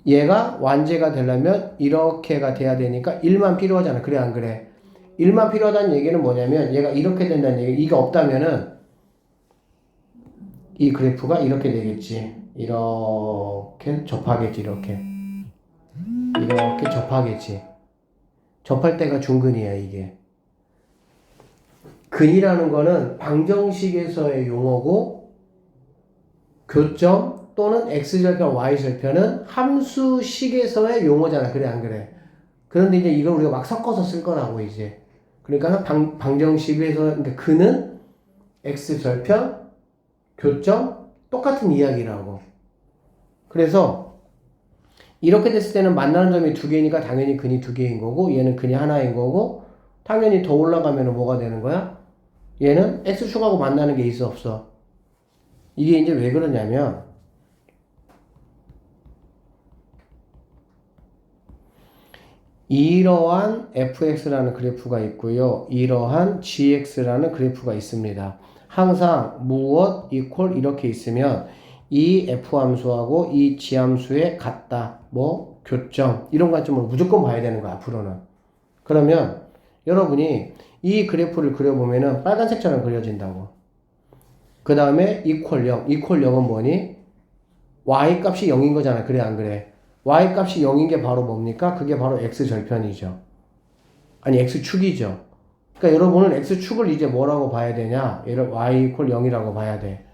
얘가 완제가 되려면 이렇게가 돼야 되니까 1만 필요하잖아. 그래 안 그래? 1만 필요하다는 얘기는 뭐냐면 얘가 이렇게 된다는 얘기. 이게 없다면은 이 그래프가 이렇게 되겠지. 이렇게 접하겠지. 이렇게 접하겠지. 접할 때가 중근이야 이게. 근이라는 거는 방정식에서의 용어고 교점 또는 x절편 y절편은 함수식에서의 용어잖아. 그래 안 그래? 그런데 이제 이걸 우리가 막 섞어서 쓸 거라고 이제. 그러니까 방정식에서 그러니까 근은 x절편 교점 똑같은 이야기라고. 그래서 이렇게 됐을 때는 만나는 점이 두 개니까 당연히 근이 두 개인 거고 얘는 근이 하나인 거고 당연히 더 올라가면 뭐가 되는 거야? 얘는 x축하고 만나는 게 있어 없어? 이게 이제 왜 그러냐면 이러한 fx라는 그래프가 있고요. 이러한 gx라는 그래프가 있습니다. 항상 무엇 equal 이렇게 있으면 이 f함수하고 이 g함수에 같다. 뭐 교점 이런 관점으로 무조건 봐야 되는 거야. 앞으로는. 그러면 여러분이 이 그래프를 그려보면은 빨간색처럼 그려진다고. 그 다음에 equal 0. equal 0은 뭐니? y 값이 0인 거잖아. 그래 안 그래? y 값이 0인 게 바로 뭡니까? 그게 바로 x절편이죠. 아니 x축이죠. 그러니까 여러분은 x축을 이제 뭐라고 봐야 되냐? 얘를 y equal 0이라고 봐야 돼.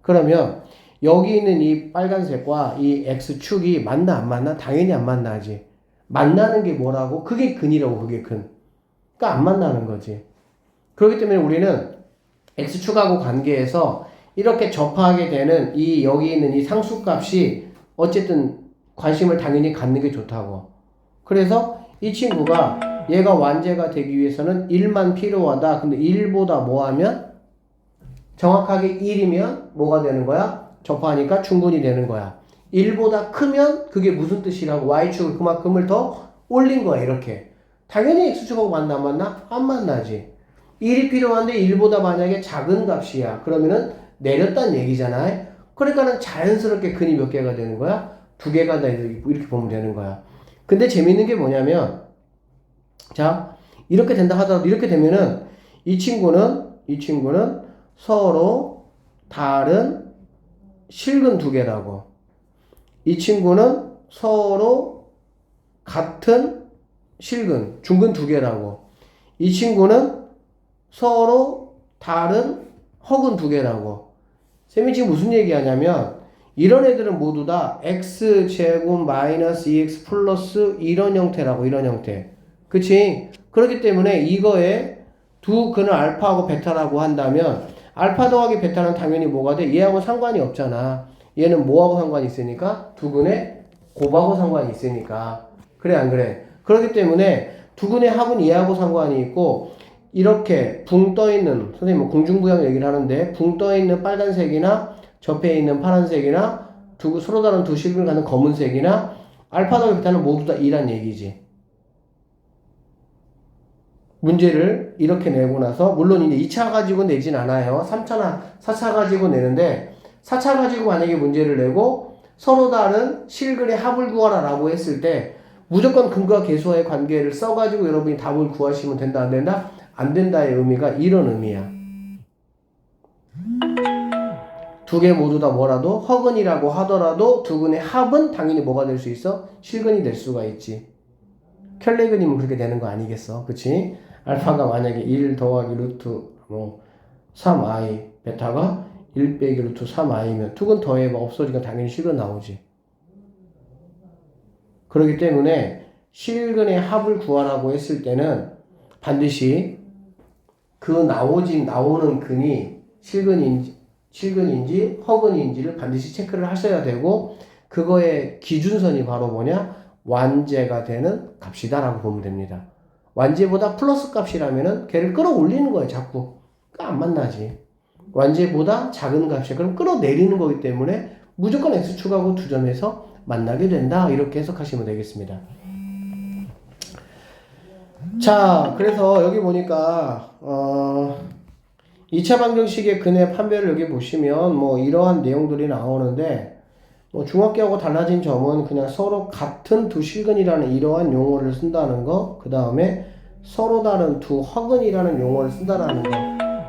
그러면 여기 있는 이 빨간색과 이 x축이 맞나 안 맞나? 당연히 안 만나지. 만나는 게 뭐라고? 그게 근이라고. 그게 근. 그러니까 안 만나는 거지. 그렇기 때문에 우리는 x축하고 관계에서 이렇게 접하게 되는 이 여기 있는 이 상수값이 어쨌든 관심을 당연히 갖는 게 좋다고. 그래서 이 친구가 얘가 완제가 되기 위해서는 1만 필요하다. 근데 1보다 뭐 하면? 정확하게 1이면 뭐가 되는 거야? 접하니까 충분히 되는 거야. 1보다 크면 그게 무슨 뜻이라고? y축을 그만큼을 더 올린 거야. 이렇게. 당연히 x축하고 만나 안 만나? 안 만나지. 1이 필요한데 1보다 만약에 작은 값이야. 그러면은 내렸다는 얘기잖아. 그러니까는 자연스럽게 근이 몇 개가 되는 거야? 두 개가 다 이렇게 보면 되는 거야. 근데 재밌는 게 뭐냐면, 자, 이렇게 된다 하더라도 이렇게 되면은 이 친구는 서로 다른 실근 두 개라고. 이 친구는 서로 같은 실근, 중근 두 개라고. 이 친구는 서로 다른 허근 두 개라고. 쌤이 지금 무슨 얘기 하냐면, 이런 애들은 모두 다 x제곱 마이너스 2x 플러스 이런 형태라고, 이런 형태. 그치? 그렇기 때문에 이거에 두 근을 알파하고 베타라고 한다면, 알파 더하기 베타는 당연히 뭐가 돼? 얘하고 상관이 없잖아. 얘는 뭐하고 상관이 있으니까? 두 근의 곱하고 상관이 있으니까. 그래, 안 그래? 그렇기 때문에 두 근의 합은 얘하고 상관이 있고, 이렇게 붕 떠있는, 선생님 뭐 공중부양 얘기를 하는데, 붕 떠있는 빨간색이나 접해 있는 파란색이나 서로 다른 두 실근을 갖는 검은색이나 알파 더하기 베타는 모두 다 2란 얘기지. 문제를 이렇게 내고 나서, 물론 이제 2차 가지고 내진 않아요. 3차나 4차 가지고 내는데, 4차 가지고 만약에 문제를 내고 서로 다른 실근의 합을 구하라 라고 했을 때 무조건 근과 계수와의 관계를 써가지고 여러분이 답을 구하시면 된다, 안 된다? 안 된다의 의미가 이런 의미야. 두 개 모두 다 뭐라도 허근이라고 하더라도 두 근의 합은 당연히 뭐가 될 수 있어? 실근이 될 수가 있지. 켈레그님은 그렇게 되는 거 아니겠어? 그치? 알파가 만약에 1 더하기 루트 3i, 베타가 1 빼기 루트 3i면 두 근 더해봐 없어지니까 당연히 실근 나오지. 그렇기 때문에 실근의 합을 구하라고 했을 때는 반드시 그 나오는 근이 실근인지 허근인지를 반드시 체크를 하셔야 되고, 그거의 기준선이 바로 뭐냐? 완제가 되는 값이다라고 보면 됩니다. 완제보다 플러스 값이라면은 걔를 끌어올리는 거예요, 자꾸. 안 만나지. 완제보다 작은 값이야. 그럼 끌어내리는 거기 때문에 무조건 x축하고 두 점에서 만나게 된다. 이렇게 해석하시면 되겠습니다. 자, 그래서 여기 보니까 2차 방정식의 근의 판별을 여기 보시면 뭐 이러한 내용들이 나오는데, 뭐 중학교하고 달라진 점은 그냥 서로 같은 두 실근이라는 이러한 용어를 쓴다는 거, 그 다음에 서로 다른 두 허근이라는 용어를 쓴다는 거.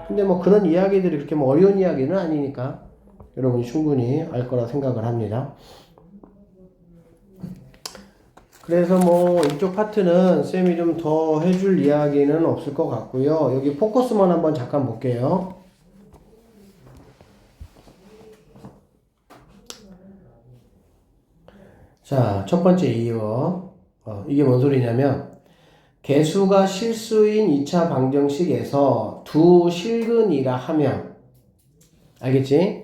근데 뭐 그런 이야기들이 그렇게 뭐 어려운 이야기는 아니니까 여러분이 충분히 알 거라 생각을 합니다. 그래서 뭐 이쪽 파트는 쌤이 좀 더 해줄 이야기는 없을 것 같고요. 여기 포커스만 한번 잠깐 볼게요. 자, 첫 번째 이유. 이게 뭔 소리냐면, 개수가 실수인 2차 방정식에서 두 실근이라 하면, 알겠지?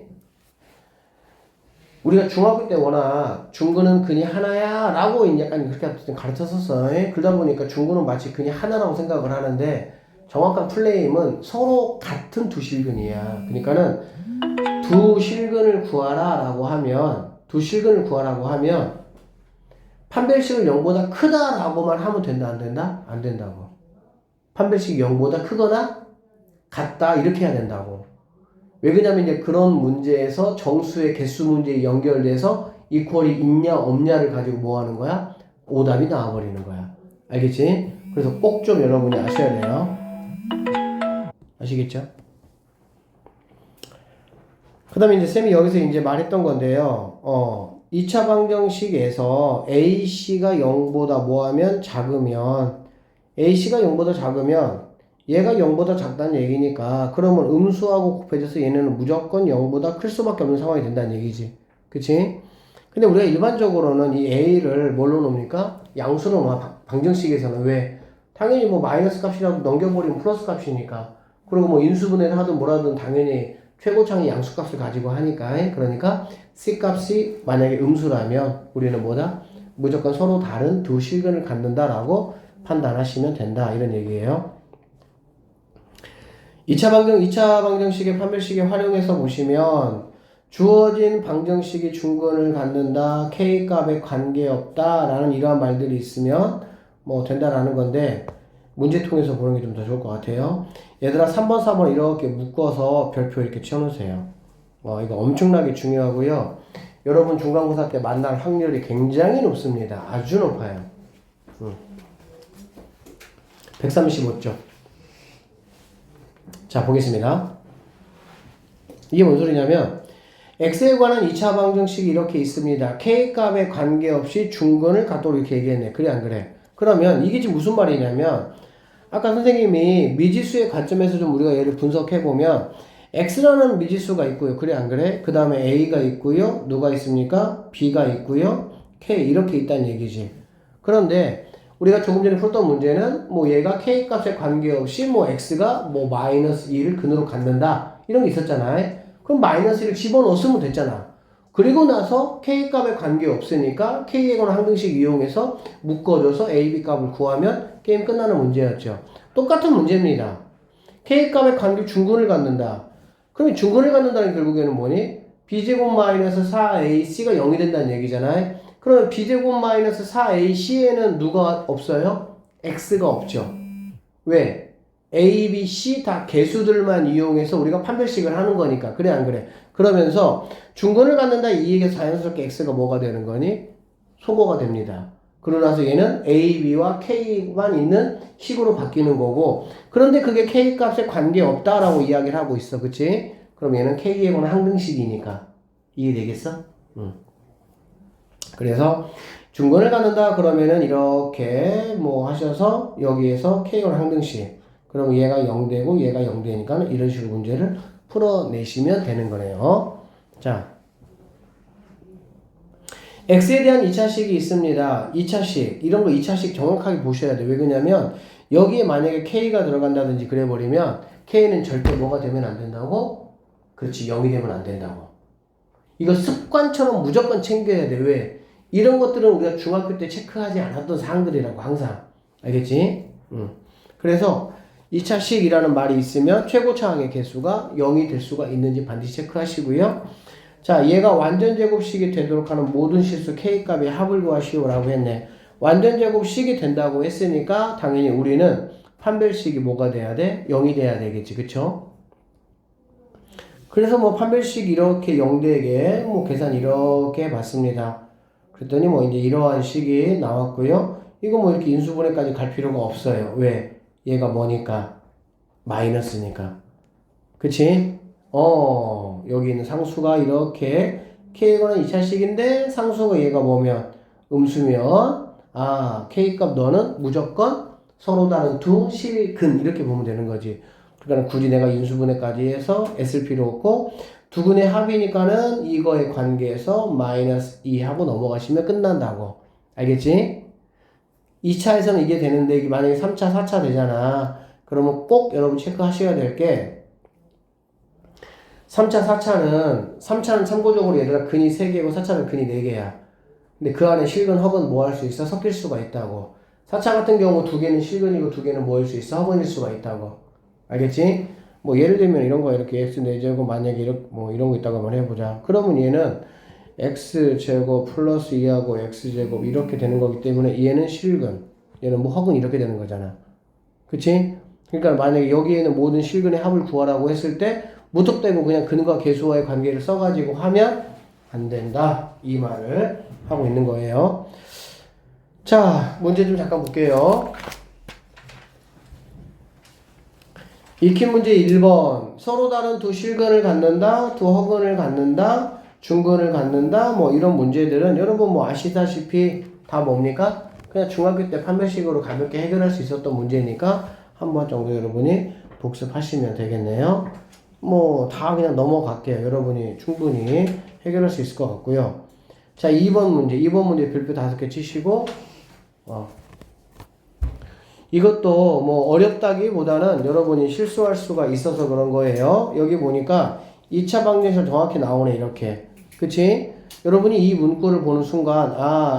우리가 중학교 때 워낙 중근은 근이 하나야 라고 약간 그렇게 가르쳤었어. 그러다 보니까 중근은 마치 근이 하나라고 생각을 하는데, 정확한 플레임은 서로 같은 두 실근이야. 그러니까는 두 실근을 구하라고 하면 판별식을 0보다 크다라고만 하면 된다, 안 된다? 안 된다고. 판별식이 0보다 크거나 같다 이렇게 해야 된다고. 왜 그러냐면 이제 그런 문제에서 정수의 개수 문제에 연결돼서 이퀄이 있냐 없냐를 가지고 뭐 하는 거야? 오답이 나와버리는 거야. 알겠지? 그래서 꼭 좀 여러분이 아셔야 돼요. 아시겠죠? 그 다음에 이제 쌤이 여기서 이제 말했던 건데요. 2차 방정식에서 AC가 0보다 뭐하면 작으면, AC가 0보다 작으면 얘가 0보다 작다는 얘기니까, 그러면 음수하고 곱해져서 얘네는 무조건 0보다 클 수밖에 없는 상황이 된다는 얘기지. 그치? 근데 우리가 일반적으로는 이 A를 뭘로 놓습니까? 양수로 놓아, 방정식에서는. 왜? 당연히 뭐 마이너스 값이라도 넘겨버리면 플러스 값이니까. 그리고 뭐 인수분해를 하든 뭐라든 당연히 최고창이 양수값을 가지고 하니까. 그러니까 C값이 만약에 음수라면 우리는 뭐다? 무조건 서로 다른 두 실근을 갖는다라고 판단하시면 된다, 이런 얘기예요. 2차 방정식의 판별식에 활용해서 보시면, 주어진 방정식이 중근을 갖는다, K값에 관계없다 라는 이러한 말들이 있으면 뭐 된다라는 건데 문제 통해서 보는 게 좀 더 좋을 것 같아요. 얘들아 3번, 4번 이렇게 묶어서 별표 이렇게 치워놓으세요. 이거 엄청나게 중요하고요. 여러분 중간고사 때 만날 확률이 굉장히 높습니다. 아주 높아요. 135쪽. 자, 보겠습니다. 이게 뭔 소리냐면 x에 관한 2차 방정식이 이렇게 있습니다. k값에 관계없이 중근을 갖도록 이렇게 얘기했네. 그래 안 그래? 그러면 이게 지금 무슨 말이냐면 아까 선생님이 미지수의 관점에서 좀 우리가 얘를 분석해보면 x라는 미지수가 있고요. 그래 안 그래? 그 다음에 a가 있고요. 누가 있습니까? b가 있고요. k 이렇게 있다는 얘기지. 그런데 우리가 조금 전에 풀었던 문제는 뭐 얘가 k 값에 관계없이 뭐 x가 뭐 마이너스 2를 근으로 갖는다 이런 게 있었잖아요. 그럼 마이너스 1을 집어넣었으면 됐잖아. 그리고 나서 k 값에 관계없으니까 k에 관한 항등식 이용해서 묶어줘서 a, b 값을 구하면 게임 끝나는 문제였죠. 똑같은 문제입니다. k 값에 관계 중근을 갖는다. 그럼 중근을 갖는다는 결국에는 뭐니? b제곱 마이너스 4ac가 0이 된다는 얘기잖아요. 그러면 b제곱 마이너스 4ac에는 누가 없어요? x가 없죠. 왜? a, b, c 다 개수들만 이용해서 우리가 판별식을 하는 거니까. 그래 안 그래? 그러면서 중근을 갖는다 이 얘기가 자연스럽게 x가 뭐가 되는 거니? 소거가 됩니다. 그러고 나서 얘는 a, b와 k만 있는 식으로 바뀌는 거고 그런데 그게 k 값에 관계없다라고 이야기를 하고 있어. 그치? 그럼 얘는 k에 관한 항등식이니까 이해되겠어? 그래서 중근을 갖는다 그러면은 이렇게 뭐 하셔서 여기에서 k에 관한 항등식 그럼 얘가 0되고 얘가 0되니까 이런 식으로 문제를 풀어내시면 되는 거네요. 자, x에 대한 2차식이 있습니다. 2차식 이런 거 2차식 정확하게 보셔야 돼요. 왜 그러냐면 여기에 만약에 k가 들어간다든지 그래버리면 k는 절대 뭐가 되면 안 된다고? 그렇지 0이 되면 안 된다고. 이거 습관처럼 무조건 챙겨야 돼. 왜? 이런 것들은 우리가 중학교 때 체크하지 않았던 사항들이라고 항상. 알겠지? 그래서 2차식이라는 말이 있으면 최고차항의 개수가 0이 될 수가 있는지 반드시 체크하시고요. 자, 얘가 완전 제곱식이 되도록 하는 모든 실수 k값의 합을 구하시오라고 했네. 완전 제곱식이 된다고 했으니까 당연히 우리는 판별식이 뭐가 돼야 돼? 0이 돼야 되겠지. 그쵸? 그래서 뭐 판별식 이렇게 0되게 뭐 계산 이렇게 해봤습니다. 그랬더니 뭐 이제 이러한 식이 나왔고요. 이거 뭐 이렇게 인수분해까지 갈 필요가 없어요. 왜? 얘가 뭐니까? 마이너스니까. 그치? 여기 있는 상수가 이렇게 k에 관한 2차식인데 상수가 얘가 뭐면? 음수면 k값 너는 무조건 서로 다른 두 실근 이렇게 보면 되는 거지. 그러니까 굳이 내가 인수분해까지 해서 애쓸 필요 없고 두근의 합이니까는 이거에 관계해서 마이너스 2 하고 넘어가시면 끝난다고. 알겠지? 2차에서는 이게 되는데 이게 만약에 3차, 4차 되잖아. 그러면 꼭 여러분 체크하셔야 될 게 3차, 3차는 참고적으로 얘들아 근이 3개고 4차는 근이 4개야. 근데 그 안에 실근, 허근 뭐 할 수 있어? 섞일 수가 있다고. 4차 같은 경우 2개는 실근이고 2개는 뭐 할 수 있어? 허근일 수가 있다고. 알겠지? 뭐 예를 들면 이런 거 이렇게 x 4제곱 만약에 이렇게 뭐 이런 거 있다고 한번 해보자. 그러면 얘는 x제곱 플러스 2하고 x제곱 이렇게 되는 거기 때문에 얘는 실근, 얘는 뭐 허근 이렇게 되는 거잖아. 그치? 그러니까 만약에 여기에는 모든 실근의 합을 구하라고 했을 때 무턱대고 그냥 근과 계수와의 관계를 써가지고 하면 안 된다. 이 말을 하고 있는 거예요. 자, 문제 좀 잠깐 볼게요. 익힌 문제 1번. 서로 다른 두 실근을 갖는다, 두 허근을 갖는다, 중근을 갖는다, 뭐 이런 문제들은 여러분 뭐 아시다시피 다 뭡니까? 그냥 중학교 때 판별식으로 가볍게 해결할 수 있었던 문제니까 한 번 정도 여러분이 복습하시면 되겠네요. 뭐 다 그냥 넘어갈게요. 여러분이 충분히 해결할 수 있을 것 같고요. 자, 2번 문제 별표 5개 치시고 이것도 뭐 어렵다기보다는 여러분이 실수할 수가 있어서 그런 거예요. 여기 보니까 2차 방정식을 정확히 나오네 이렇게. 그치? 여러분이 이 문구를 보는 순간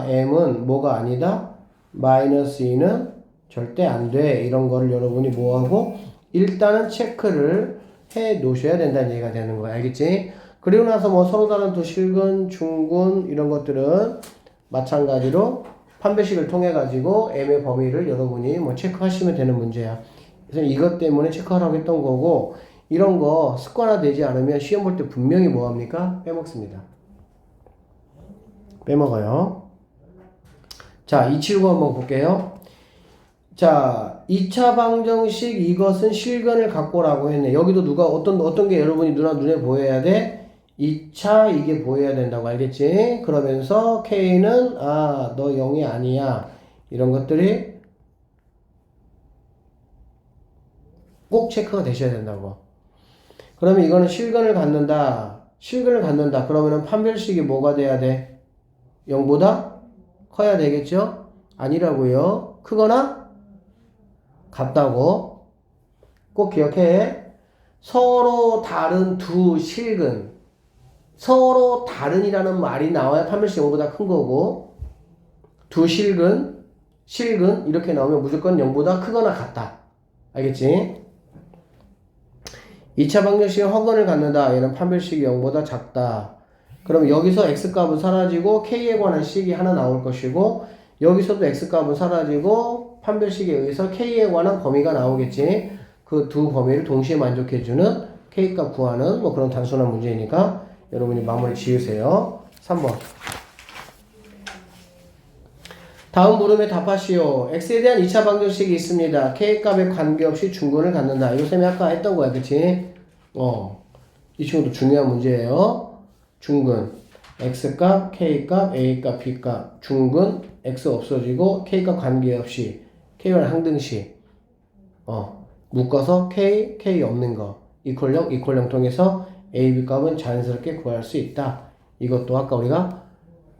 m은 뭐가 아니다? 마이너스 2는 절대 안 돼. 이런 거를 여러분이 뭐하고? 일단은 체크를 해 놓으셔야 된다는 얘기가 되는 거야. 알겠지? 그리고 나서 뭐 서로 다른 두 실근, 중근 이런 것들은 마찬가지로 판별식을 통해 가지고 m의 범위를 여러분이 뭐 체크하시면 되는 문제야. 그래서 이것 때문에 체크하라고 했던 거고, 이런 거 습관화되지 않으면 시험 볼 때 분명히 뭐 합니까? 빼먹습니다. 빼먹어요. 자, 279 한번 볼게요. 자, 2차 방정식 이것은 실근을 갖고라고 했네. 여기도 누가 어떤 게 여러분이 눈에 보여야 돼? 2차 이게 보여야 된다고 알겠지? 그러면서 K는 너 0이 아니야. 이런 것들이 꼭 체크가 되셔야 된다고. 그러면 이거는 실근을 갖는다. 실근을 갖는다. 그러면은 판별식이 뭐가 돼야 돼? 0보다 커야 되겠죠? 아니라고요. 크거나 같다고. 꼭 기억해. 서로 다른 두 실근. 서로 다른이라는 말이 나와야 판별식 0보다 큰 거고, 두 실근 이렇게 나오면 무조건 0보다 크거나 같다. 알겠지? 2차 방정식은 허근을 갖는다. 얘는 판별식이 0보다 작다. 그럼 여기서 x값은 사라지고 k에 관한 식이 하나 나올 것이고, 여기서도 x값은 사라지고 판별식에 의해서 k에 관한 범위가 나오겠지. 그 두 범위를 동시에 만족해주는 k값 구하는 뭐 그런 단순한 문제이니까 여러분이 마무리 지으세요. 3번. 다음 물음에 답하시오. x에 대한 2차 방정식이 있습니다. k값에 관계없이 중근을 갖는다. 이거 쌤이 아까 했던 거야, 그치? 이 친구도 중요한 문제예요. 중근. x값, k값, a값, b값. 중근, x 없어지고 k값 관계없이 k와 항등식. 묶어서 k 없는 거. 이퀄형 통해서 a, b값은 자연스럽게 구할 수 있다. 이것도 아까 우리가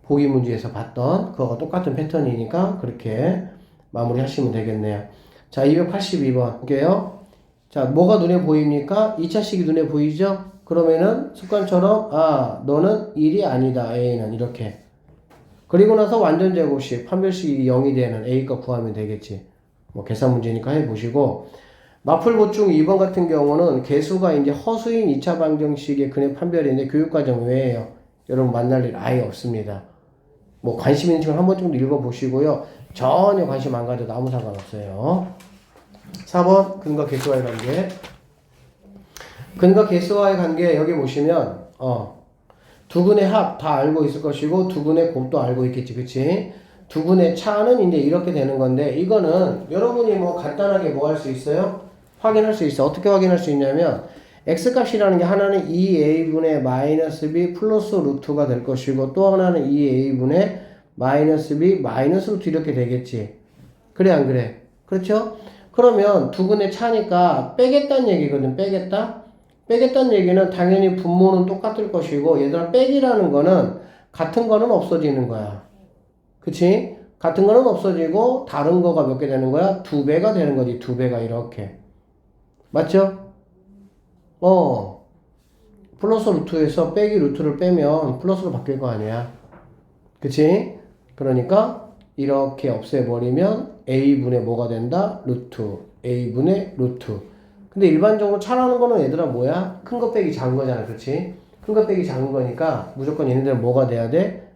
보기 문제에서 봤던 그거가 똑같은 패턴이니까 그렇게 마무리 하시면 되겠네요. 자, 282번 볼게요. 자, 뭐가 눈에 보입니까? 2차식이 눈에 보이죠? 그러면은 습관처럼 너는 1이 아니다. A는 이렇게. 그리고 나서 완전 제곱식 판별식이 0이 되는 A값 구하면 되겠지. 뭐 계산 문제니까 해보시고, 마플 보충 2번 같은 경우는 개수가 이제 허수인 2차 방정식의 근의 판별인데 교육과정 외에요. 여러분 만날 일 아예 없습니다. 뭐 관심 있는 친구 한 번 정도 읽어보시고요. 전혀 관심 안 가져도 아무 상관없어요. 4번 근과 개수와의 관계. 근과 개수와의 관계 여기 보시면 두 근의 합 다 알고 있을 것이고 두 근의 곱도 알고 있겠지, 그치? 두 근의 차는 이제 이렇게 되는 건데, 이거는 여러분이 뭐 간단하게 뭐 할 수 있어요? 확인할 수 있어. 어떻게 확인할 수 있냐면 x값이라는 게 하나는 2a분의 마이너스 b 플러스 루트가 될 것이고, 또 하나는 2a분의 마이너스 b 마이너스 루트 이렇게 되겠지. 그래 안 그래? 그렇죠? 그러면 두 근의 차니까 빼겠다는 얘기거든. 빼겠다는 얘기는 당연히 분모는 똑같을 것이고, 얘들아 빼기라는 거는 같은 거는 없어지는 거야. 그치? 같은 거는 없어지고 다른 거가 몇 개 되는 거야? 2배가 되는 거지. 2배가 이렇게. 맞죠? 플러스 루트에서 빼기 루트를 빼면 플러스로 바뀔 거 아니야. 그치? 그러니까 이렇게 없애버리면 a분의 뭐가 된다? 루트. a분의 루트. 근데 일반적으로 차라는 거는 얘들아 뭐야? 큰 거 빼기 작은 거잖아. 그치? 큰 거 빼기 작은 거니까 무조건 얘네들은 뭐가 돼야 돼?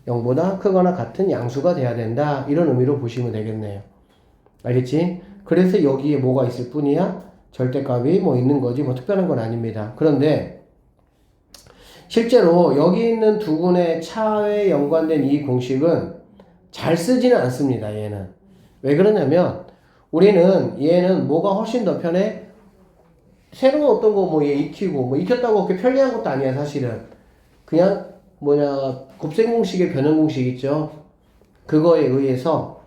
0보다 크거나 같은 양수가 돼야 된다. 이런 의미로 보시면 되겠네요. 알겠지? 그래서 여기에 뭐가 있을 뿐이야? 절대값이 뭐 있는 거지 뭐 특별한 건 아닙니다. 그런데 실제로 여기 있는 두 군의 차에 연관된 이 공식은 잘 쓰지는 않습니다. 얘는. 왜 그러냐면 우리는 얘는 뭐가 훨씬 더 편해? 새로운 어떤 거 뭐 얘 익히고 뭐 익혔다고 그렇게 편리한 것도 아니야 사실은. 그냥 곱셈 공식의 변형 공식 있죠. 그거에 의해서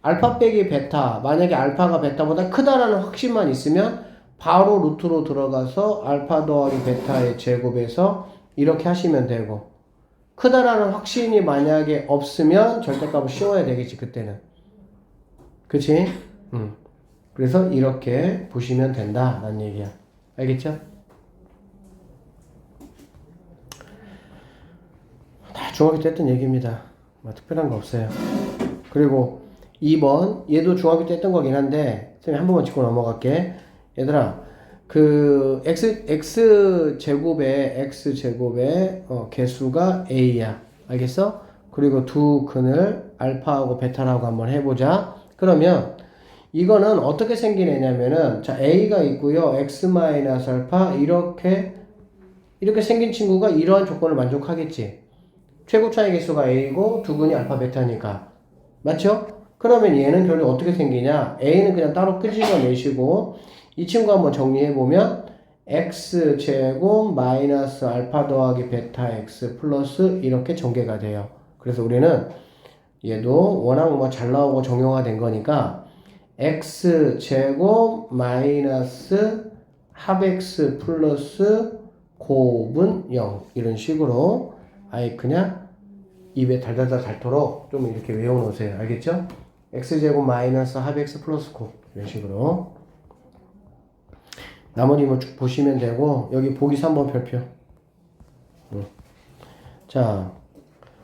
알파 빼기 베타, 만약에 알파가 베타보다 크다라는 확신만 있으면 바로 루트로 들어가서 알파 더하기 베타의 제곱에서 이렇게 하시면 되고, 크다라는 확신이 만약에 없으면 절대값을 씌워야 되겠지 그때는. 그치? 그래서 이렇게 보시면 된다라는 얘기야. 알겠죠? 다 중학교 때 했던 얘기입니다. 뭐 특별한 거 없어요. 그리고 2번 얘도 중학교 때 했던 거긴 한데 선생님 한 번만 짚고 넘어갈게. 얘들아 그 x제곱의 개수가 a야. 알겠어? 그리고 두 근을 알파하고 베타라고 한번 해보자. 그러면 이거는 어떻게 생긴 애냐면은 자 a가 있고요. x 마이너스 알파 이렇게 생긴 친구가 이러한 조건을 만족하겠지. 최고 차이 개수가 a고 두근이 알파 베타니까. 맞죠? 그러면 얘는 결국 어떻게 생기냐? a는 그냥 따로 끄집어내시고 이 친구 한번 정리해보면 x제곱 마이너스 알파 더하기 베타 x 플러스 이렇게 전개가 돼요. 그래서 우리는 얘도 워낙 뭐 잘 나오고 정형화된 거니까 x제곱 마이너스 합 x 플러스 곱은 0 이런 식으로 아예 그냥 입에 달달달 닳도록 좀 이렇게 외워놓으세요. 알겠죠? x제곱 마이너스 합 x 플러스 곱 이런 식으로 나머지 뭐 쭉 보시면 되고 여기 보기 3번 별표. 자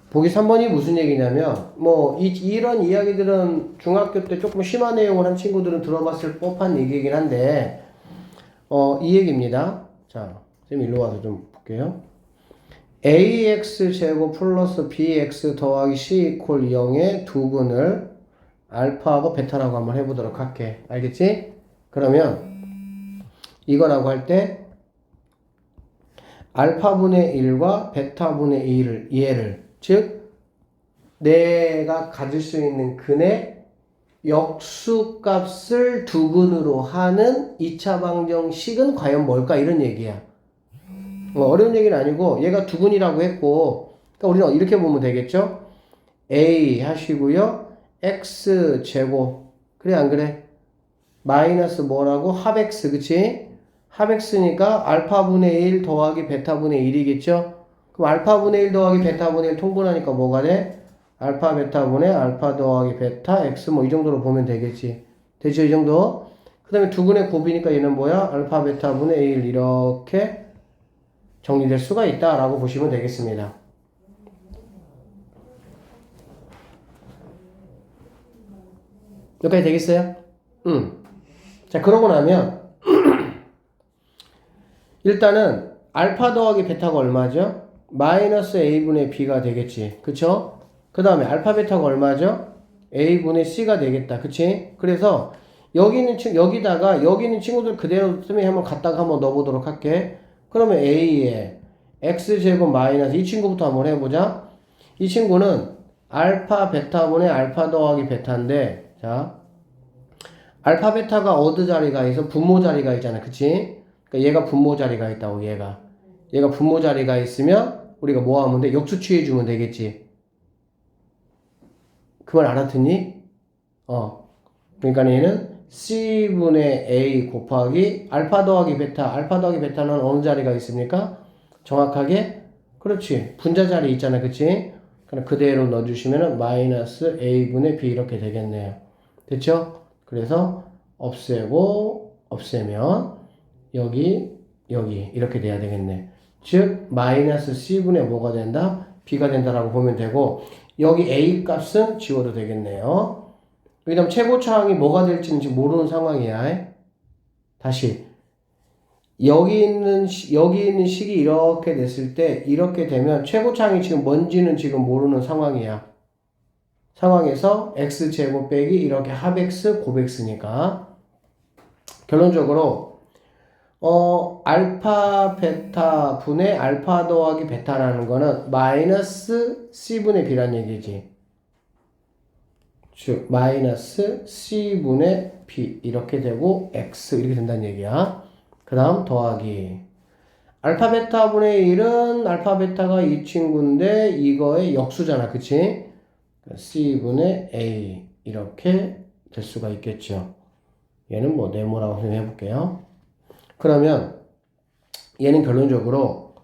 보기 3번이 무슨 얘기냐면 뭐 이런 이야기들은 중학교 때 조금 심한 내용을 한 친구들은 들어봤을 법한 얘기이긴 한데 이 얘기입니다. 자 선생님 일로 와서 좀 볼게요. ax 제곱 플러스 bx 더하기 c 이퀄 0의 두근을 알파하고 베타라고 한번 해보도록 할게. 알겠지? 그러면 이거라고 할 때 알파분의 1과 베타분의 2를 얘를 즉 내가 가질 수 있는 근의 역수값을 두근으로 하는 2차 방정식은 과연 뭘까 이런 얘기야. 어려운 얘기는 아니고 얘가 두근이라고 했고 그러니까 우리는 이렇게 보면 되겠죠. a 하시고요. x 제곱 그래 안 그래? 마이너스 뭐라고? 합 x 그치? 합 x니까 알파분의 1 더하기 베타분의 1이겠죠? 그럼 알파분의 1 더하기 베타분의 1 통분하니까 뭐가 돼? 알파 베타분의 알파 더하기 베타 x 뭐 이 정도로 보면 되겠지. 되죠? 이 정도? 그 다음에 두근의 곱이니까 얘는 뭐야? 알파 베타분의 1 이렇게 정리될 수가 있다라고 보시면 되겠습니다. 여기까지 되겠어요? 자, 그러고 나면 일단은 알파 더하기 베타가 얼마죠? 마이너스 a분의 b가 되겠지. 그쵸? 그 다음에 알파 베타가 얼마죠? a분의 c가 되겠다. 그치? 그래서 여기 있는 친구들 그대로 쓰면 한번 갖다가 한번 넣어보도록 할게. 그러면 a에 x제곱 마이너스 이 친구부터 한번 해보자. 이 친구는 알파 베타분의 알파 더하기 베타인데 자 알파 베타가 어드 자리가 있어 분모 자리가 있잖아. 그치? 그러니까 얘가 분모 자리가 있다고 얘가 분모 자리가 있으면 우리가 뭐 하면 돼? 역수 취해주면 되겠지. 그 말 알아듣니? 그러니까 얘는 c분의 a 곱하기 알파 더하기 베타는 어느 자리가 있습니까? 정확하게 그렇지 분자 자리 있잖아. 그치? 그럼 그대로 넣어주시면은 마이너스 a분의 b 이렇게 되겠네요. 됐죠? 그래서 없애면 여기 이렇게 돼야 되겠네. 즉 마이너스 c분의 뭐가 된다? b가 된다라고 보면 되고 여기 a 값은 지워도 되겠네요. 그 다음 최고차항이 뭐가 될지는 지금 모르는 상황이야. 다시 여기 있는 식이 이렇게 됐을 때 이렇게 되면 최고차항이 지금 뭔지는 지금 모르는 상황이야. 상황에서 x제곱 빼기 이렇게 합 x 곱 x니까 결론적으로 알파 베타 분의 알파 더하기 베타라는 거는 마이너스 c분의 b란 얘기지. 즉 마이너스 c분의 b 이렇게 되고 x 이렇게 된다는 얘기야. 그 다음 더하기 알파 베타 분의 1은 알파 베타가 이 친구인데 이거의 역수잖아. 그치? c분의 a 이렇게 될 수가 있겠죠. 얘는 뭐 네모라고 해볼게요. 그러면 얘는 결론적으로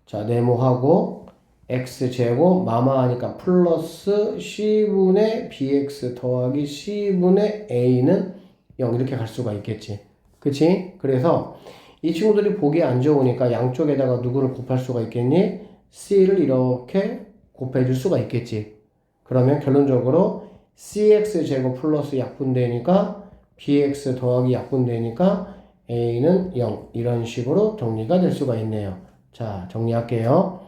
자 네모하고 x제곱 마마하니까 플러스 c분의 bx 더하기 c분의 a는 0 이렇게 갈 수가 있겠지. 그치? 그래서 이 친구들이 보기 안 좋으니까 양쪽에다가 누구를 곱할 수가 있겠니? c를 이렇게 곱해줄 수가 있겠지. 그러면 결론적으로 cx제곱 플러스 약분되니까 bx 더하기 약분되니까 a는 0 이런 식으로 정리가 될 수가 있네요. 자 정리할게요.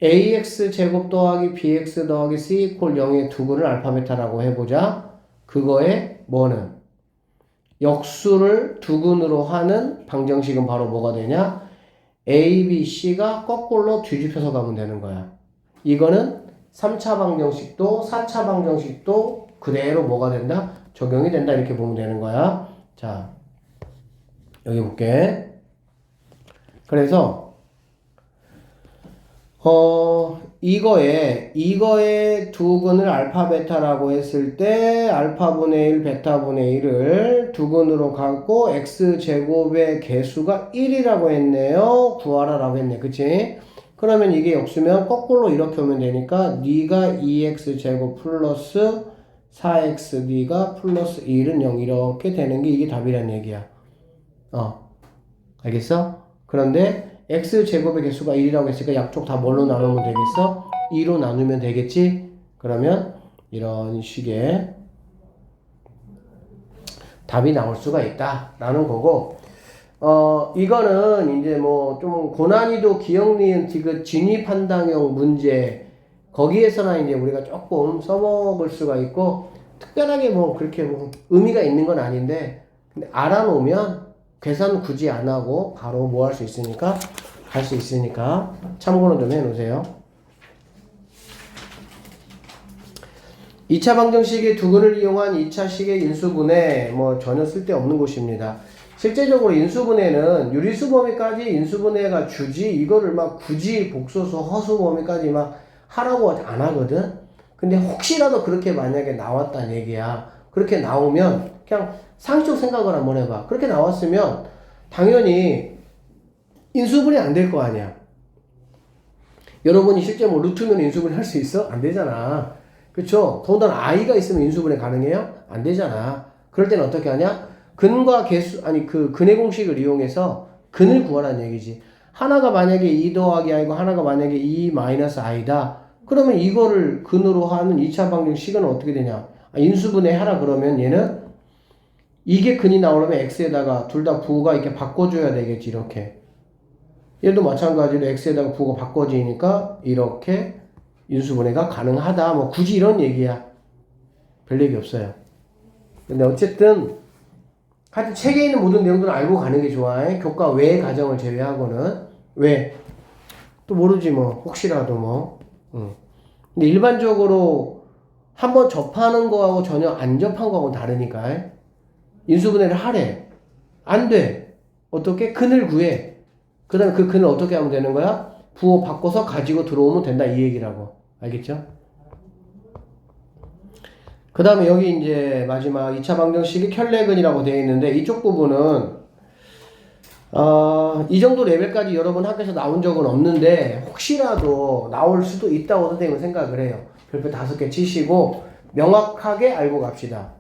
ax 제곱 더하기 bx 더하기 c 이퀄 0의 두근을 알파 베타라고 해보자. 그거에 뭐는? 역수를 두근으로 하는 방정식은 바로 뭐가 되냐? a, b, c가 거꾸로 뒤집혀서 가면 되는 거야. 이거는 3차 방정식도 4차 방정식도 그대로 뭐가 된다? 적용이 된다. 이렇게 보면 되는 거야. 자, 여기 볼게. 그래서 이거에 두근을 알파 베타라고 했을 때 알파분의 1 베타분의 1을 두근으로 갖고 x제곱의 개수가 1이라고 했네요. 구하라라고 했네. 그치? 그러면 이게 역수면 거꾸로 이렇게 오면 되니까 네가 2x제곱 플러스 4xd가 플러스 1은 0 이렇게 되는 게 이게 답이란 얘기야. 알겠어? 그런데 x제곱의 개수가 1이라고 했으니까 양쪽 다 뭘로 나누면 되겠어? 2로 나누면 되겠지? 그러면 이런 식의 답이 나올 수가 있다 라는 거고, 이거는 이제 뭐 좀 고난이도 기억 니은 디귿 진위 판단형 문제 거기에서나 이제 우리가 조금 써먹을 수가 있고, 특별하게 뭐 그렇게 뭐 의미가 있는 건 아닌데, 근데 알아놓으면 계산 굳이 안 하고 바로 뭐 할 수 있으니까 할 수 있으니까 참고는 좀 해놓으세요. 2차 방정식의 두근을 이용한 2차식의 인수분해 뭐 전혀 쓸데없는 곳입니다. 실제적으로 인수분해는 유리수 범위까지 인수분해가 주지 이거를 막 굳이 복소수 허수 범위까지 막 하라고 안 하거든. 근데 혹시라도 그렇게 만약에 나왔단 얘기야. 그렇게 나오면 그냥 상식적 생각을 한번 해봐. 그렇게 나왔으면 당연히 인수분해 안 될 거 아니야. 여러분이 실제 뭐 루트면 인수분해 할 수 있어? 안 되잖아. 그쵸? 더군다나 i가 있으면 인수분해 가능해요? 안 되잖아. 그럴 때는 어떻게 하냐? 근과 개수, 아니 그 근의 공식을 이용해서 근을 구하라는 얘기지. 하나가 만약에 2 더하기 i고 하나가 만약에 2 마이너스 i다. 그러면 이거를 근으로 하는 2차 방정식은 어떻게 되냐? 인수분해 하라 그러면 얘는 이게 근이 나오려면 x에다가 둘 다 부호가 이렇게 바꿔줘야 되겠지. 이렇게. 얘도 마찬가지로 x에다가 부호가 바꿔지니까 이렇게 인수분해가 가능하다. 뭐 굳이 이런 얘기야. 별 얘기 없어요. 근데 어쨌든 하여튼 책에 있는 모든 내용들은 알고 가는 게 좋아. 교과 외의 과정을 제외하고는. 왜? 또 모르지 뭐. 혹시라도 뭐. 근데 일반적으로 한번 접하는 거하고 전혀 안 접한 거하고는 다르니까. 인수분해를 하래. 안 돼. 어떻게? 근을 구해. 그 다음에 그 근을 어떻게 하면 되는 거야? 부호 바꿔서 가지고 들어오면 된다. 이 얘기라고. 알겠죠? 그 다음에 여기 이제 마지막 2차 방정식이 켤레근이라고 되어 있는데 이쪽 부분은 이 정도 레벨까지 여러분 학교에서 나온 적은 없는데 혹시라도 나올 수도 있다고 선생님은 생각을 해요. 별표 5개 치시고 명확하게 알고 갑시다.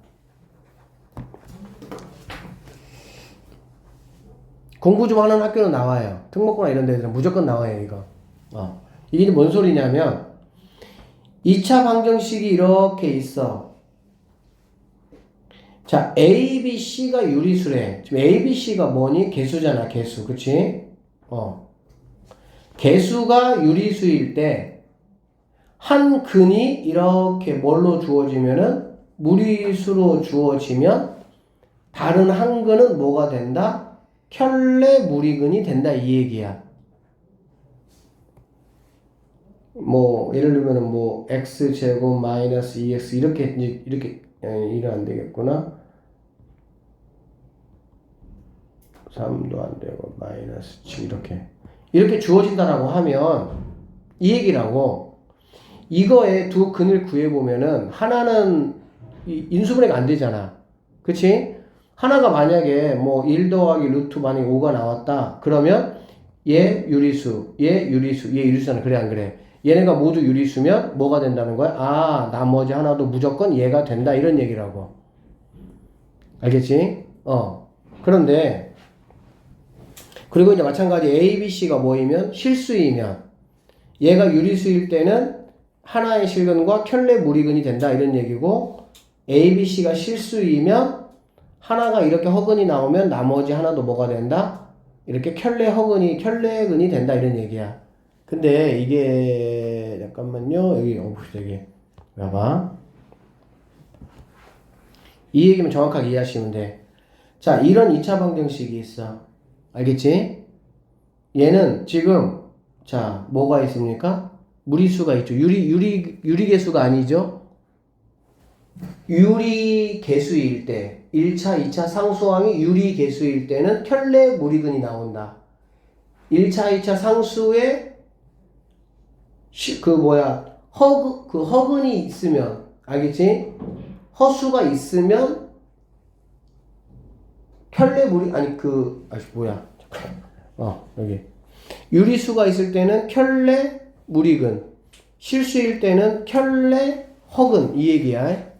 공부 좀 하는 학교는 나와요. 특목고나 이런 데들은 무조건 나와요, 이거. 이게 뭔 소리냐면 2차 방정식이 이렇게 있어. 자, A, B, C가 유리수래. 지금 A, B, C가 뭐니? 개수잖아, 개수. 그치? 개수가 유리수일 때 한 근이 이렇게 뭘로 주어지면은 무리수로 주어지면 다른 한 근은 뭐가 된다? 켤레 무리근이 된다 이 얘기야. 뭐 예를 들면은 뭐 x제곱 마이너스 2x 이렇게 이래 안 되겠구나. 3도 안 되고 마이너스 7 이렇게 주어진다라고 하면 이 얘기라고. 이거에 두 근을 구해보면은 하나는 인수분해가 안 되잖아. 그치? 하나가 만약에 뭐 1 더하기 루트 만약에 5가 나왔다. 그러면 얘 유리수, 얘 유리수, 얘 유리수잖아. 그래 안 그래? 얘네가 모두 유리수면 뭐가 된다는 거야? 나머지 하나도 무조건 얘가 된다. 이런 얘기라고. 알겠지? 그런데 그리고 이제 마찬가지 A, B, C가 뭐이면 실수이면 얘가 유리수일 때는 하나의 실근과 켤레 무리근이 된다 이런 얘기고, A, B, C가 실수이면 하나가 이렇게 허근이 나오면 나머지 하나도 뭐가 된다? 이렇게 켤레근이 된다 이런 얘기야. 근데 이게 잠깐만요. 여기 되게 봐봐. 이 얘기만 정확하게 이해하시면 돼. 자, 이런 2차 방정식이 있어. 알겠지? 얘는 지금 자, 뭐가 있습니까? 무리수가 있죠. 유리개수가 아니죠. 유리개수일 때 1차, 2차 상수항이 유리개수일 때는 켤레 무리근이 나온다. 1차, 2차 상수에 허근이 있으면 알겠지? 허수가 있으면 여기 유리수가 있을 때는 켤레 무리근, 실수일 때는 켤레 허근, 이 얘기야.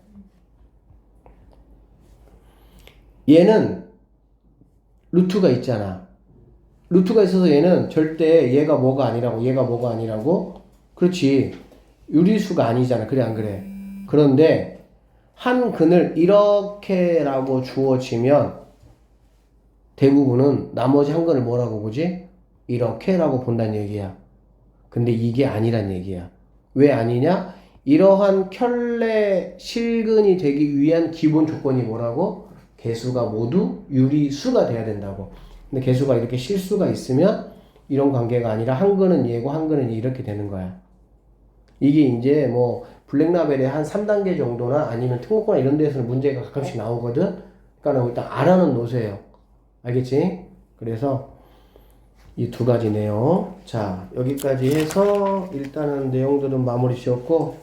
얘는 루트가 있잖아. 루트가 있어서 얘는 절대 얘가 뭐가 아니라고. 그렇지. 유리수가 아니잖아. 그래 안 그래? 그런데 한 근을 이렇게라고 주어지면 대부분은 나머지 한 근을 뭐라고 보지? 이렇게라고 본다는 얘기야. 근데 이게 아니란 얘기야. 왜 아니냐? 이러한 켤레 실근이 되기 위한 기본 조건이 뭐라고? 개수가 모두 유리수가 돼야 된다고. 근데 개수가 이렇게 실수가 있으면 이런 관계가 아니라 한 근은 얘고 한 근은 이렇게 되는 거야. 이게 이제 뭐 블랙라벨의 한 3단계 정도나 아니면 특목고나 이런 데서는 문제가 가끔씩 나오거든. 그러니까 일단 알아는 놓으세요. 알겠지? 그래서 이 두 가지 내용. 자, 여기까지 해서 일단은 내용들은 마무리 지었고